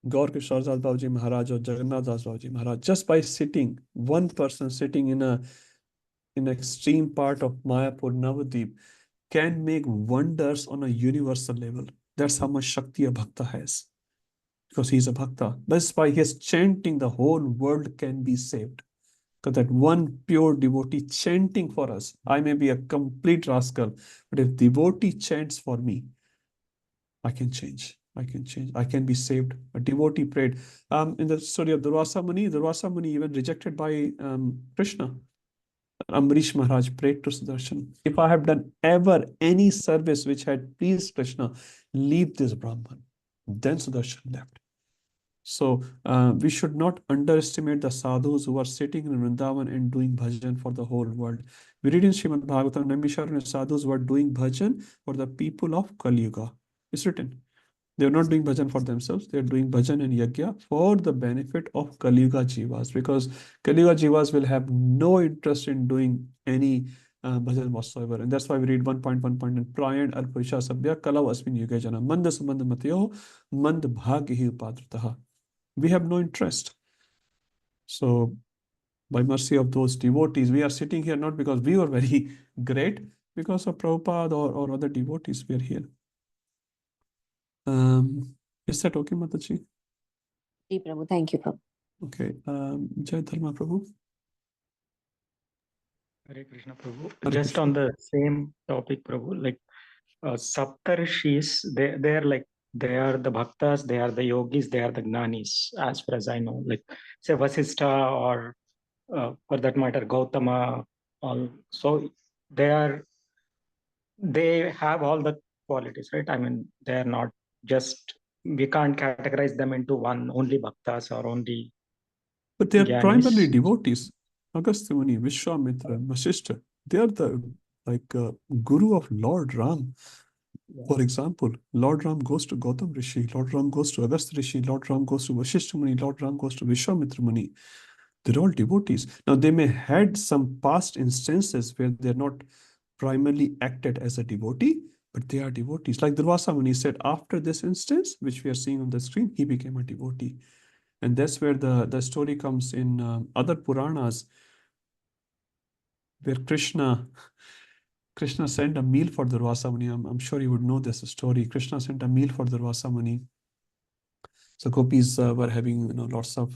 Gaur Kishore Das Babuji Maharaj or Jagannath Das Babuji Maharaj, just by sitting, one person sitting in an extreme part of Mayapur, Navadip, can make wonders on a universal level. That's how much Shakti a bhakta has. Because he's a bhakta. That's why his chanting, the whole world can be saved. Because that one pure devotee chanting for us, I may be a complete rascal, but if devotee chants for me, I can change. I can change. I can be saved. A devotee prayed. In the story of Durvasa Muni even rejected by Krishna. Amrish Maharaj prayed to Sudarshan, if I have done ever any service which had pleased Krishna, leave this Brahman. Then Sudarshan left. So we should not underestimate the sadhus who are sitting in Vrindavan and doing bhajan for the whole world. We read in Srimad Bhagavatam, Naimisharanya sadhus were doing bhajan for the people of Kali Yuga. It's written. They're not doing bhajan for themselves. They're doing bhajan and yajna for the benefit of Kali Yuga Jivas, because Kali Yuga Jivas will have no interest in doing any bhajan whatsoever. And that's why we read 1.1. Prayan Alpurisha Sabhya Kalav Asmin Yuga Jana Manda Sambandha Matyo Mand Bhaghi Upadrataha. We have no interest. So by mercy of those devotees, we are sitting here not because we were very great, because of Prabhupada or other devotees we are here. Is that okay, Mataji? Ji, Prabhu. Thank you, Prabhu. Okay. Jai Dharma Prabhu. Hare Krishna Prabhu. Hare Just Krishna. on the same topic, Prabhu, like Saptarishis, they are like, they are the bhaktas, they are the yogis, they are the gnanis, as far as I know. Like, say Vasistha or for that matter, Gautama. All so they have all the qualities, right? I mean, they are not just, we can't categorize them into one, only bhaktas or only But they are primarily gyanis. devotees. Agastya Muni, Vishwamitra, Vasishtha. They are the guru of Lord Ram. For example, Lord Ram goes to Gautam Rishi, Lord Ram goes to Agastya Rishi, Lord Ram goes to Vasishtha Muni, Lord Ram goes to Vishwamitra Muni. They're all devotees. Now, they may had some past instances where they're not primarily acted as a devotee, but they are devotees. Like Durvasa Muni said, after this instance, which we are seeing on the screen, he became a devotee. And that's where the story comes in other Puranas, where Krishna sent a meal for Durvasa Muni. I'm sure you would know this story. Krishna sent a meal for Durvasa Muni. So gopis were having lots of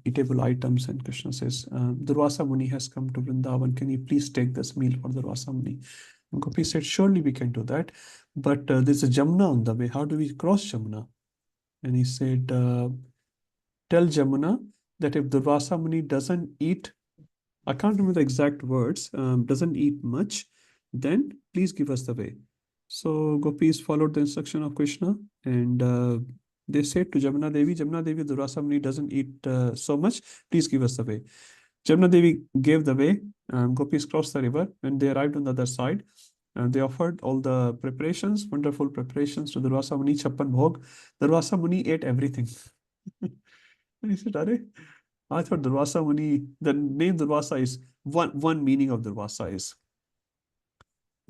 eatable items, and Krishna says, Durvasa Muni has come to Vrindavan. Can you please take this meal for Durvasa Muni? And gopis said, surely we can do that. But there's a Jamuna on the way. How do we cross Jamuna? And he said, tell Jamuna that if Durvasa Muni doesn't eat, I can't remember the exact words, doesn't eat much, then please give us the way. So gopis followed the instruction of Krishna, and they said to Jamuna Devi, Durvasa Muni doesn't eat so much, please give us the way. Jamuna Devi gave the way. Gopis crossed the river. When they arrived on the other side, they offered all the preparations, wonderful preparations to Durvasa Muni, Chappan Bhog. Durvasa Muni ate everything. And he said, Are, I thought Durvasa Muni, the name Durvasa is, one meaning of Durvasa is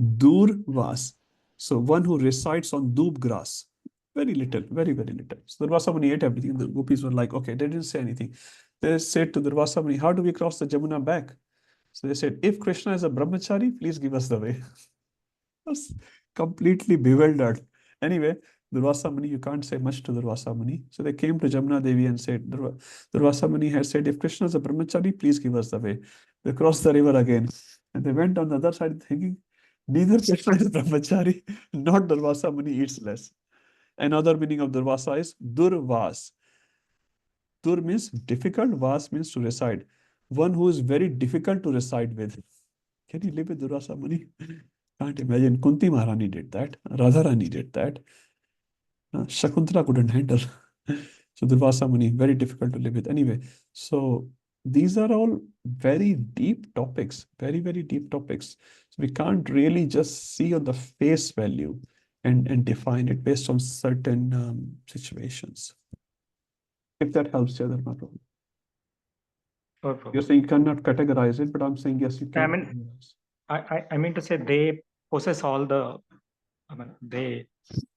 Durvas. So one who resides on doob grass. Very little, very, very little. So Durvasa Muni ate everything. The gopis were like, okay, they didn't say anything. They said to Durvasa Muni, how do we cross the Jamuna back? So they said, if Krishna is a brahmachari, please give us the way. I was completely bewildered. Anyway, Durvasa Muni, you can't say much to Durvasa Muni. So they came to Jamuna Devi and said, Durvasa Muni had said, if Krishna is a brahmachari, please give us the way. They crossed the river again. And they went on the other side thinking, neither Krishna is brahmachari, not Durvasa Muni eats less. Another meaning of Durvasa is Durvas. Dur means difficult, Vas means to reside. One who is very difficult to reside with. Can you live with Durvasa Muni? Can't imagine. Kunti Maharani did that. Radharani did that. Shakuntala couldn't handle. So Durvasa Muni, very difficult to live with. Anyway, so these are all very deep topics, very, very deep topics. So we can't really just see on the face value and define it based on certain situations. If that helps, Dharma Prabhu. You're saying you cannot categorize it, but I'm saying yes, you can. I mean, I mean to say they possess all the, I mean, they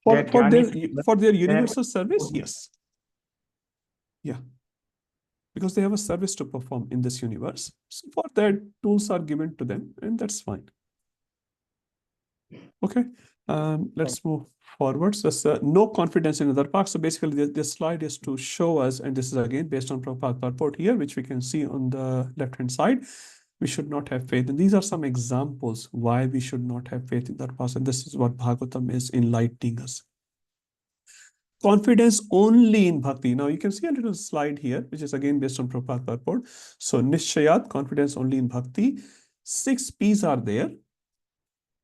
for gyanis, their universal service, yes. Yeah. Because they have a service to perform in this universe. So for that, tools are given to them, and that's fine. Okay. Let's move forward. So no confidence in other parts. So basically, this slide is to show us, and this is again based on Prabhupada's purport here, which we can see on the left-hand side. We should not have faith. And these are some examples why we should not have faith in that person. This is what Bhagavatam is enlightening us. confidence only in bhakti. Now you can see a little slide here, which is again based on Prabhupada purport. So Nishchayat, confidence only in bhakti. 6 P's are there.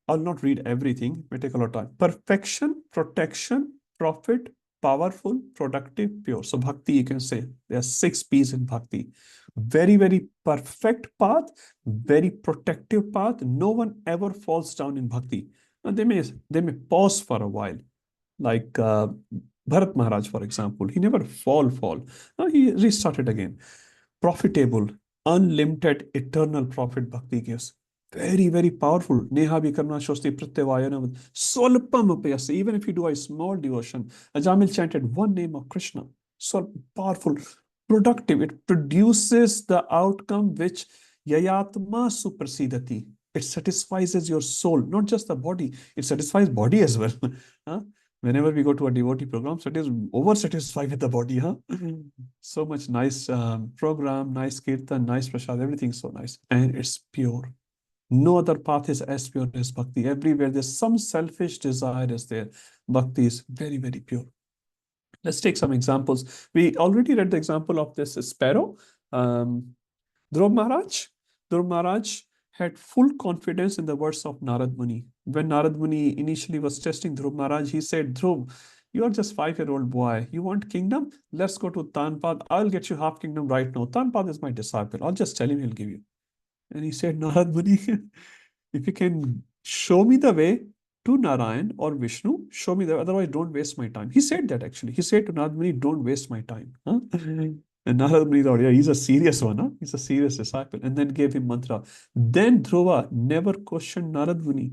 I'll not read everything, it may take a lot of time. Perfection, protection, profit, powerful, productive, pure. So bhakti, you can say there are 6 P's in bhakti. Very, very perfect path, very protective path. No one ever falls down in bhakti. Now they may pause for a while, like Bharat Maharaj, for example. He never fall. No, he restarted again. Profitable, unlimited, eternal profit bhakti gives. Very, very powerful. Neha vikarma shosti pratyavayana. Swalpam apayasa. Even if you do a small devotion, Ajamil chanted one name of Krishna. So powerful, productive. It produces the outcome which yayatma suprasidati. It satisfies your soul, not just the body. It satisfies body as well. Huh? Whenever we go to a devotee program, so it is over satisfied with the body, huh? So much nice program, nice kirtan, nice prasad, everything so nice. And it's pure. No other path is as pure as bhakti. Everywhere there's some selfish desire is there. Bhakti is very, very pure. Let's take some examples. We already read the example of this sparrow. Dhruv Maharaj had full confidence in the words of Narad Muni. When Narad Muni initially was testing Dhruv Maharaj, he said, Dhruv, you are just 5-year-old boy. You want kingdom? Let's go to Tanpad. I'll get you half kingdom right now. Tanpad is my disciple. I'll just tell him, he'll give you. And he said, Narad Muni, if you can show me the way to Narayan or Vishnu, show me the way, otherwise don't waste my time. He said that actually. He said to Narad Muni, don't waste my time. Huh? And Narad Muni thought, yeah, he's a serious one. Huh? He's a serious disciple. And then gave him mantra. Then Dhruva never questioned Narad Muni.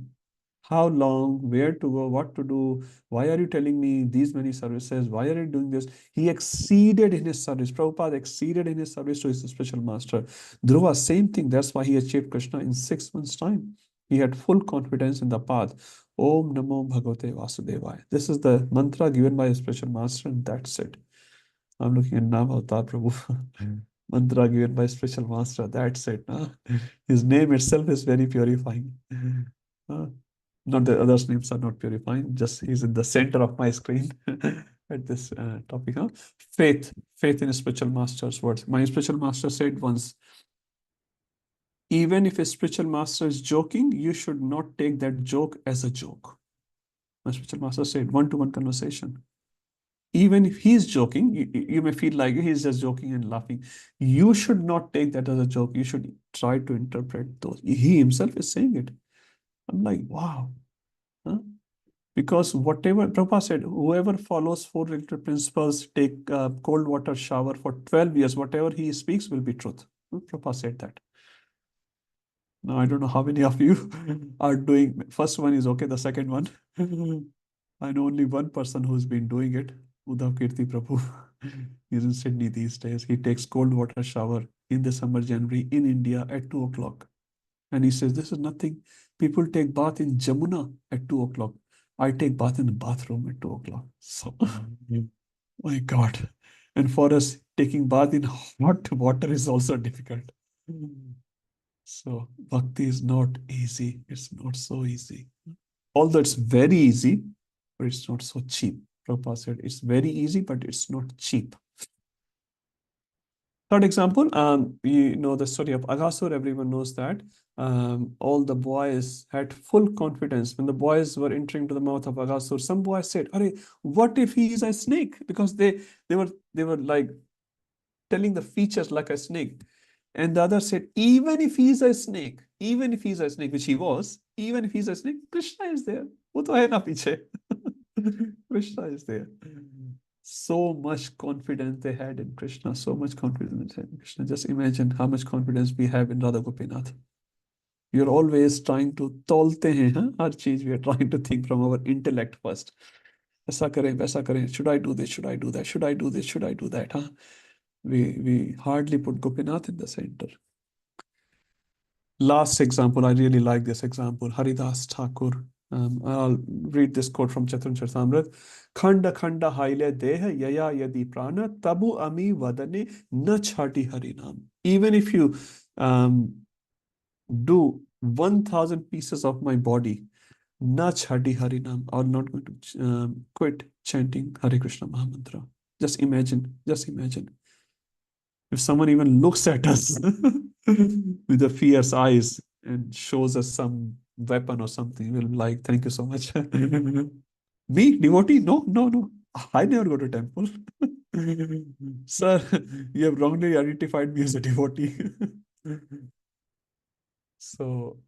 How long, where to go, what to do, why are you telling me these many services, why are you doing this? He exceeded in his service. Prabhupada exceeded in his service to his spiritual master. Dhruva, same thing. That's why he achieved Krishna in 6 months' time. He had full confidence in the path. Om Namo Bhagavate Vasudevaya. This is the mantra given by his spiritual master, and that's it. I'm looking at Nam Avatar Prabhu. Mantra given by spiritual master. That's it. Huh? His name itself is very purifying. Not the others' names are not purifying. Just he's in the center of my screen at this topic. Huh? Faith in a spiritual master's words. My spiritual master said once, even if a spiritual master is joking, you should not take that joke as a joke. My spiritual master said, one-to-one conversation. Even if he's joking, you may feel like he's just joking and laughing. You should not take that as a joke. You should try to interpret those. He himself is saying it. I'm like, wow. Huh? Because whatever Prabhupada said, whoever follows 4 related principles, take cold water shower for 12 years, whatever he speaks will be truth. Prabhupada said that. Now, I don't know how many of you are doing. First one is okay, the second one. I know only one person who's been doing it, Uddhav Kirti Prabhu. He's in Sydney these days. He takes cold water shower in December, January in India at 2 o'clock. And he says, this is nothing. People take bath in Jamuna at 2 o'clock. I take bath in the bathroom at 2 o'clock. So, my God. And for us, taking bath in hot water is also difficult. So, bhakti is not easy. It's not so easy. Although it's very easy, but it's not so cheap. Prabhupada said it's very easy, but it's not cheap. Third example, you know the story of Aghasur, everyone knows that. All the boys had full confidence. When the boys were entering to the mouth of Aghasur, some boys said, what if he is a snake? Because they were like telling the features like a snake. And the other said, even if he is a snake, which he was, even if he's a snake, Krishna is there. Wo to hai na piche. Krishna is there. So much confidence they had in Krishna, so much confidence in Krishna. Just imagine how much confidence we have in Radha Gopinath. We are always trying to tolte hain, huh? Har cheez we are trying to think from our intellect first. Aisa kare, waisa kare. Should I do this? Should I do that? Should I do this? Should I do that? Huh? We hardly put Gopinath in the center. Last example, I really like this example. Haridas Thakur. I'll read this quote from Chaitanya Charitamrita. Khanda khanda haile deha yaya yadi prana tabu ami vadane na chhati harinam. Even if you do 1,000 pieces of my body, na chhadi Harinam, or not going to quit chanting Hare Krishna Mahamantra. Just imagine, if someone even looks at us with the fierce eyes and shows us some weapon or something, we'll be like, thank you so much. Me, devotee? No, no, no. I never go to temple. Sir, you have wrongly identified me as a devotee. So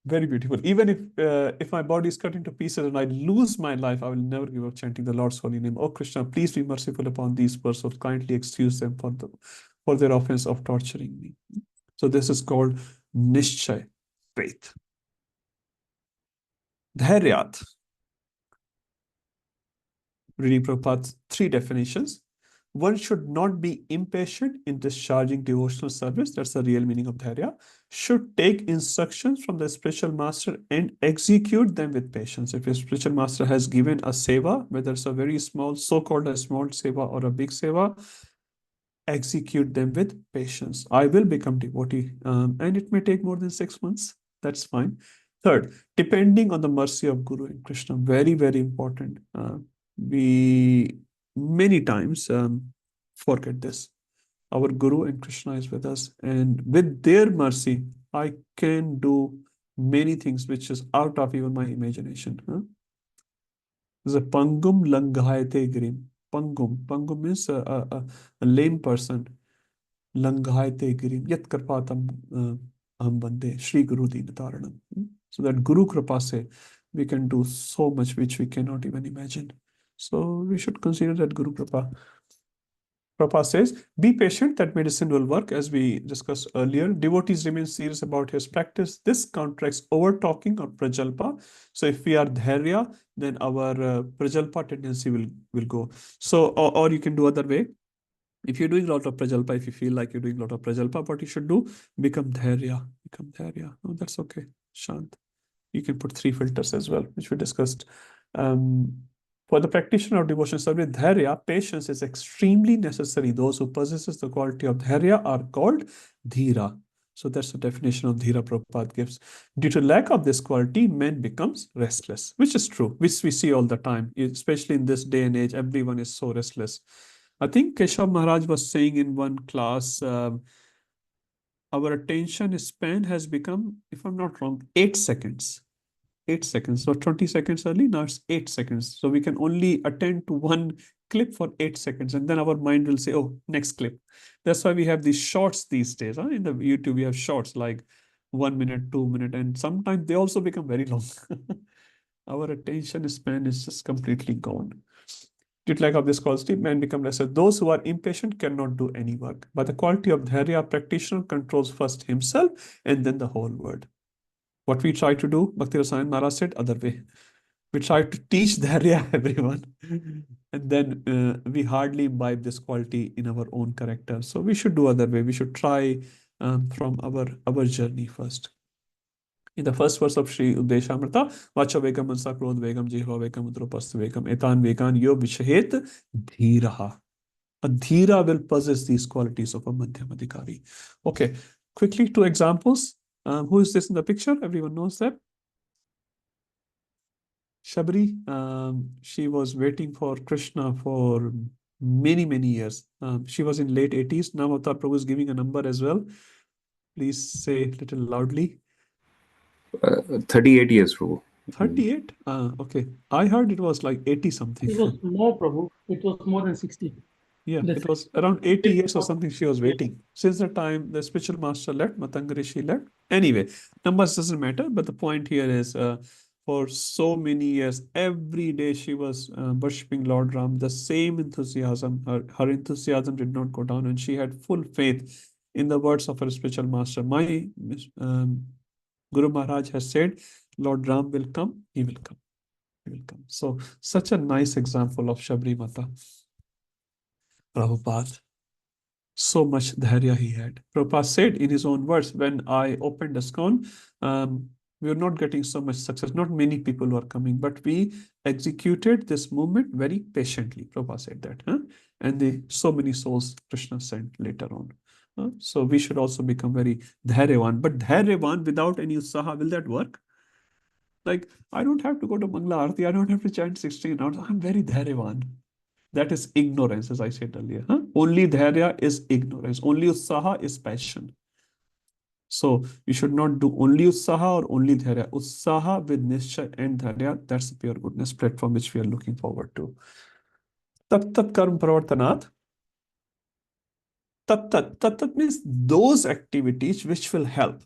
very beautiful. Even if my body is cut into pieces and I lose my life, I will never give up chanting the Lord's holy name. Oh Krishna, please be merciful upon these persons. Kindly excuse them for their offense of torturing me. So this is called Nishchay, faith. Dhairyat. Reading Prabhupada's 3 definitions. One should not be impatient in discharging devotional service. That's the real meaning of dhairya. Should take instructions from the spiritual master and execute them with patience. If a spiritual master has given a seva, whether it's a very small, so-called a small seva or a big seva, execute them with patience. I will become devotee, and it may take more than 6 months. That's fine. Third, depending on the mercy of Guru and Krishna, very, very important. We many times forget this. Our Guru and Krishna is with us, and with their mercy, I can do many things which is out of even my imagination. There's a pangum langhayate grim. Pangum means a lame person. Langhayate grim. Yat karpatam aham bande. Shri Guru Dinataranam. So that Guru Kripa se, we can do so much which we cannot even imagine. So we should consider that Guru Kripa. Prabhupada says, be patient, that medicine will work, as we discussed earlier. Devotees remain serious about his practice. This counteracts over-talking or prajalpa. So if we are dhairya, then our prajalpa tendency will go. So, or you can do other way. If you're doing a lot of prajalpa, if you feel like you're doing a lot of prajalpa, what you should do, become dhairya. Oh, that's okay. Shant. You can put 3 filters as well, which we discussed. For the practitioner of devotional service, dhairya, patience is extremely necessary. Those who possesses the quality of dhairya are called dhira. So that's the definition of dhira Prabhupada gives. Due to lack of this quality, man becomes restless, which is true, which we see all the time, especially in this day and age. Everyone is so restless. I think Keshav Maharaj was saying in one class, our attention span has become, if I'm not wrong, 8 seconds. 8 seconds. So 20 seconds early, now it's 8 seconds. So we can only attend to one clip for 8 seconds, and then our mind will say, oh, next clip. That's why we have these shorts these days. In the YouTube, we have shorts like 1 minute, 2 minutes, and sometimes they also become very long. Our attention span is just completely gone. Due to lack of this quality, man become lesser. Those who are impatient cannot do any work. But the quality of dhairya, practitioner controls first himself and then the whole world. What we try to do, Bhakti Rasayan Maharaj said, other way. We try to teach dhairya everyone, and then we hardly imbibe this quality in our own character. So we should do other way. We should try from our journey first. In the first verse of Sri Uddeshamrita, Vacha Vegam Mansa Krodh Vegam Jihva Vegam Udropastha Vegam Etan Vegan Yo Vishahet Dhiraha. A dhira will possess these qualities of a Madhyamadikari. Okay, quickly 2 examples. Who is this in the picture? Everyone knows that. Shabri, she was waiting for Krishna for many, many years. She was in late 80s. Now Avatar Prabhu is giving a number as well. Please say a little loudly. 38 years, Prabhu. 38? Okay. I heard it was like 80 something. It was more, Prabhu. It was more than 60. Yeah, it was around 80 years or something she was waiting. Since the time the spiritual master left, Matanga Rishi left. Anyway, numbers doesn't matter, but the point here is for so many years, every day she was worshipping Lord Ram, the same enthusiasm. Her enthusiasm did not go down, and she had full faith in the words of her spiritual master. My Guru Maharaj has said, Lord Ram will come, he will come. He will come. So, such a nice example of Shabri Mata. Prabhupada. So much dhairya he had. Prabhupada said in his own words, when I opened ISKCON, we were not getting so much success. Not many people were coming, but we executed this movement very patiently. Prabhupada said that. And so many souls Krishna sent later on. So we should also become very dhairyavan. But dhairyavan without any usaha, will that work? Like, I don't have to go to Mangla Arati, I don't have to chant 16 rounds. I'm very Dhairyavan. That is ignorance, as I said earlier. Huh? Only Dhairya is ignorance. Only Utsaha is passion. So you should not do only Utsaha or only Dhairya. Utsaha with Nishchay and Dhairya, that's the pure goodness platform which we are looking forward to. Tat tat karma pravartanat. Tat means those activities which will help.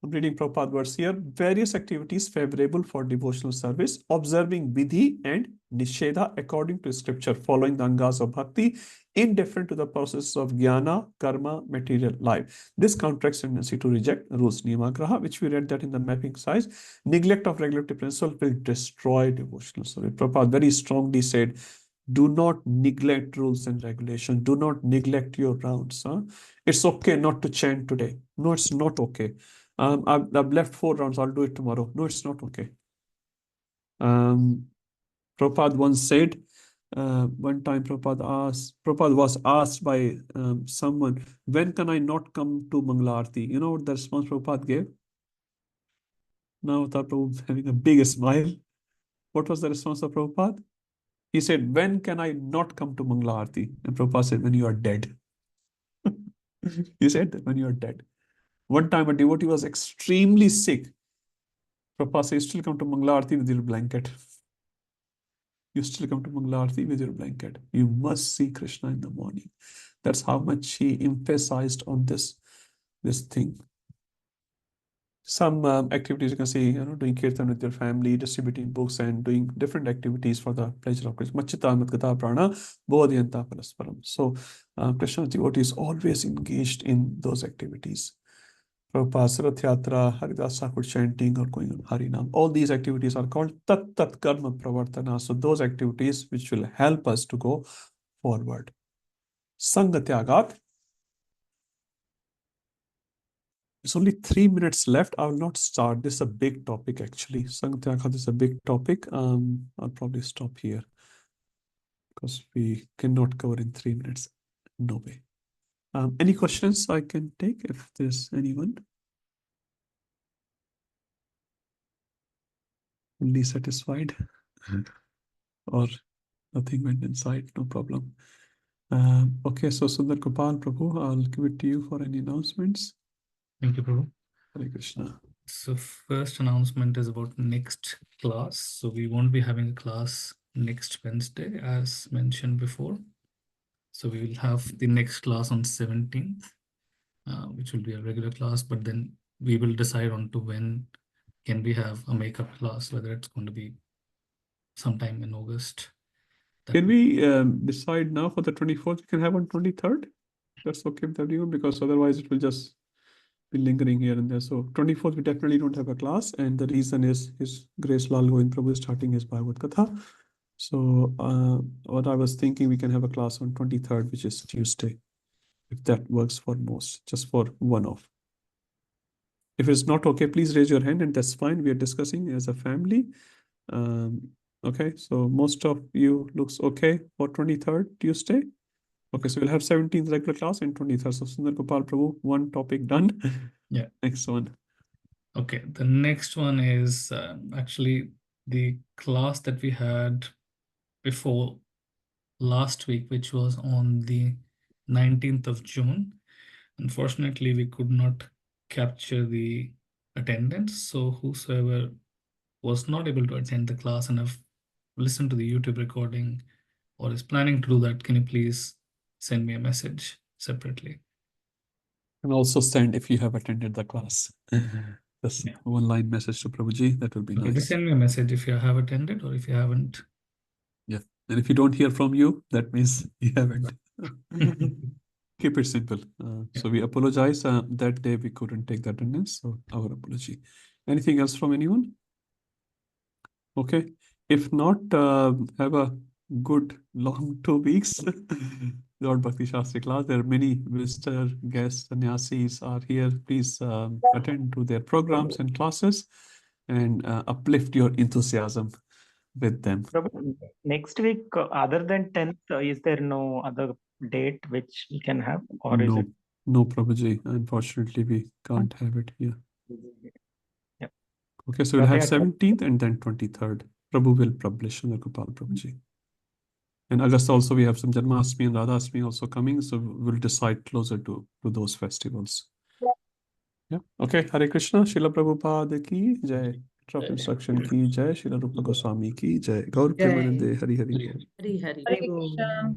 I'm reading Prabhupada words here. Various activities favorable for devotional service, observing vidhi and nisheda according to scripture, following the angas of bhakti, indifferent to the process of jnana, karma, material life. This counteracts tendency to reject rules, niyamagraha, which we read that in the mapping size. Neglect of regulatory principle will destroy devotional service. Prabhupada very strongly said, do not neglect rules and regulations. Do not neglect your rounds. Huh? It's okay not to chant today. No, it's not okay. I've left 4 rounds. I'll do it tomorrow. No, it's not okay. Prabhupada once said, one time Prabhupada was asked by someone, when can I not come to Mangla Arati? You know what the response Prabhupada gave? Now Prabhupada having a big smile. What was the response of Prabhupada? He said, when can I not come to Mangla Arati? And Prabhupada said, when you are dead. He said that when you are dead. One time a devotee was extremely sick. Prabhupada said, you still come to Mangla Arati with your blanket. You still come to Mangla Arati with your blanket. You must see Krishna in the morning. That's how much he emphasized on this thing. Some activities you can see, doing kirtan with your family, distributing books, and doing different activities for the pleasure of Krishna. Machita matgata prana bodhyanta parasparam. So Krishna's devotee is always engaged in those activities. Prabhupada, Rath Yatra, Haridas Thakur chanting, or going on Harinam. All these activities are called Tat Karma Pravartana. So those activities which will help us to go forward. Sangha Tyagat. It's only 3 minutes left. I will not start. This is a big topic actually. Sangha Tyagat is a big topic. I'll probably stop here because we cannot cover in 3 minutes. No way. Any questions I can take if there's anyone? Fully satisfied or nothing went inside? No problem. Okay, so Sundar Gopal Prabhu, I'll give it to you for any announcements. Thank you, Prabhu. Hare Krishna. So first announcement is about next class. So we won't be having a class next Wednesday as mentioned before. So we will have the next class on 17th, which will be a regular class, but then we will decide on to when can we have a makeup class, whether it's going to be sometime in August. Can we decide now for the 24th? We can have on 23rd. That's okay with everyone because otherwise it will just be lingering here and there. So 24th we definitely don't have a class, and the reason is His Grace Lal Govind Prabhu is starting his Bhagavad Katha. So what I was thinking, we can have a class on 23rd, which is Tuesday, if that works for most, just for one off. If it's not okay, please raise your hand, and that's fine. We are discussing as a family. Okay, so most of you looks okay for 23rd Tuesday. Okay, so we'll have 17th regular class and 23rd. So Sundar Gopal Prabhu, one topic done. Yeah. Next one. Okay, the next one is actually the class that we had before last week, which was on the 19th of June. Unfortunately, we could not capture the attendance. So whosoever was not able to attend the class and have listened to the YouTube recording or is planning to do that, can you please send me a message separately? And also send if you have attended the class. Just one line message to Prabhuji. That will be Okay, nice. just send me a message if you have attended or if you haven't. Yeah. And if you don't hear from you, that means you haven't. Keep it simple. So we apologize. That day we couldn't take the attendance. So our apology. Anything else from anyone? Okay. If not, have a good long 2 weeks. Lord Bhakti Shastri class. There are many visitor guests, sannyasis are here. Please attend to their programs and classes and uplift your enthusiasm with them. Prabhu, next week, other than 10th, is there no other date which we can have, or is it? No, Prabhuji. Unfortunately, we can't have it here. Yeah. Okay, so we'll have Rath Yatra. 17th and then 23rd. Prabhu will publish in the Gopal Prabhuji. And August also we have some Janmashtami and Radhashtami also coming, so we'll decide closer to those festivals. Yeah. Okay. Hare Krishna. Srila Prabhupada ki jai. Drop instruction ki jai. Srila Rupa Goswami ki jai. Gaur Premanande. Hari Hari Bol. Hari Hari. Hare Krishna.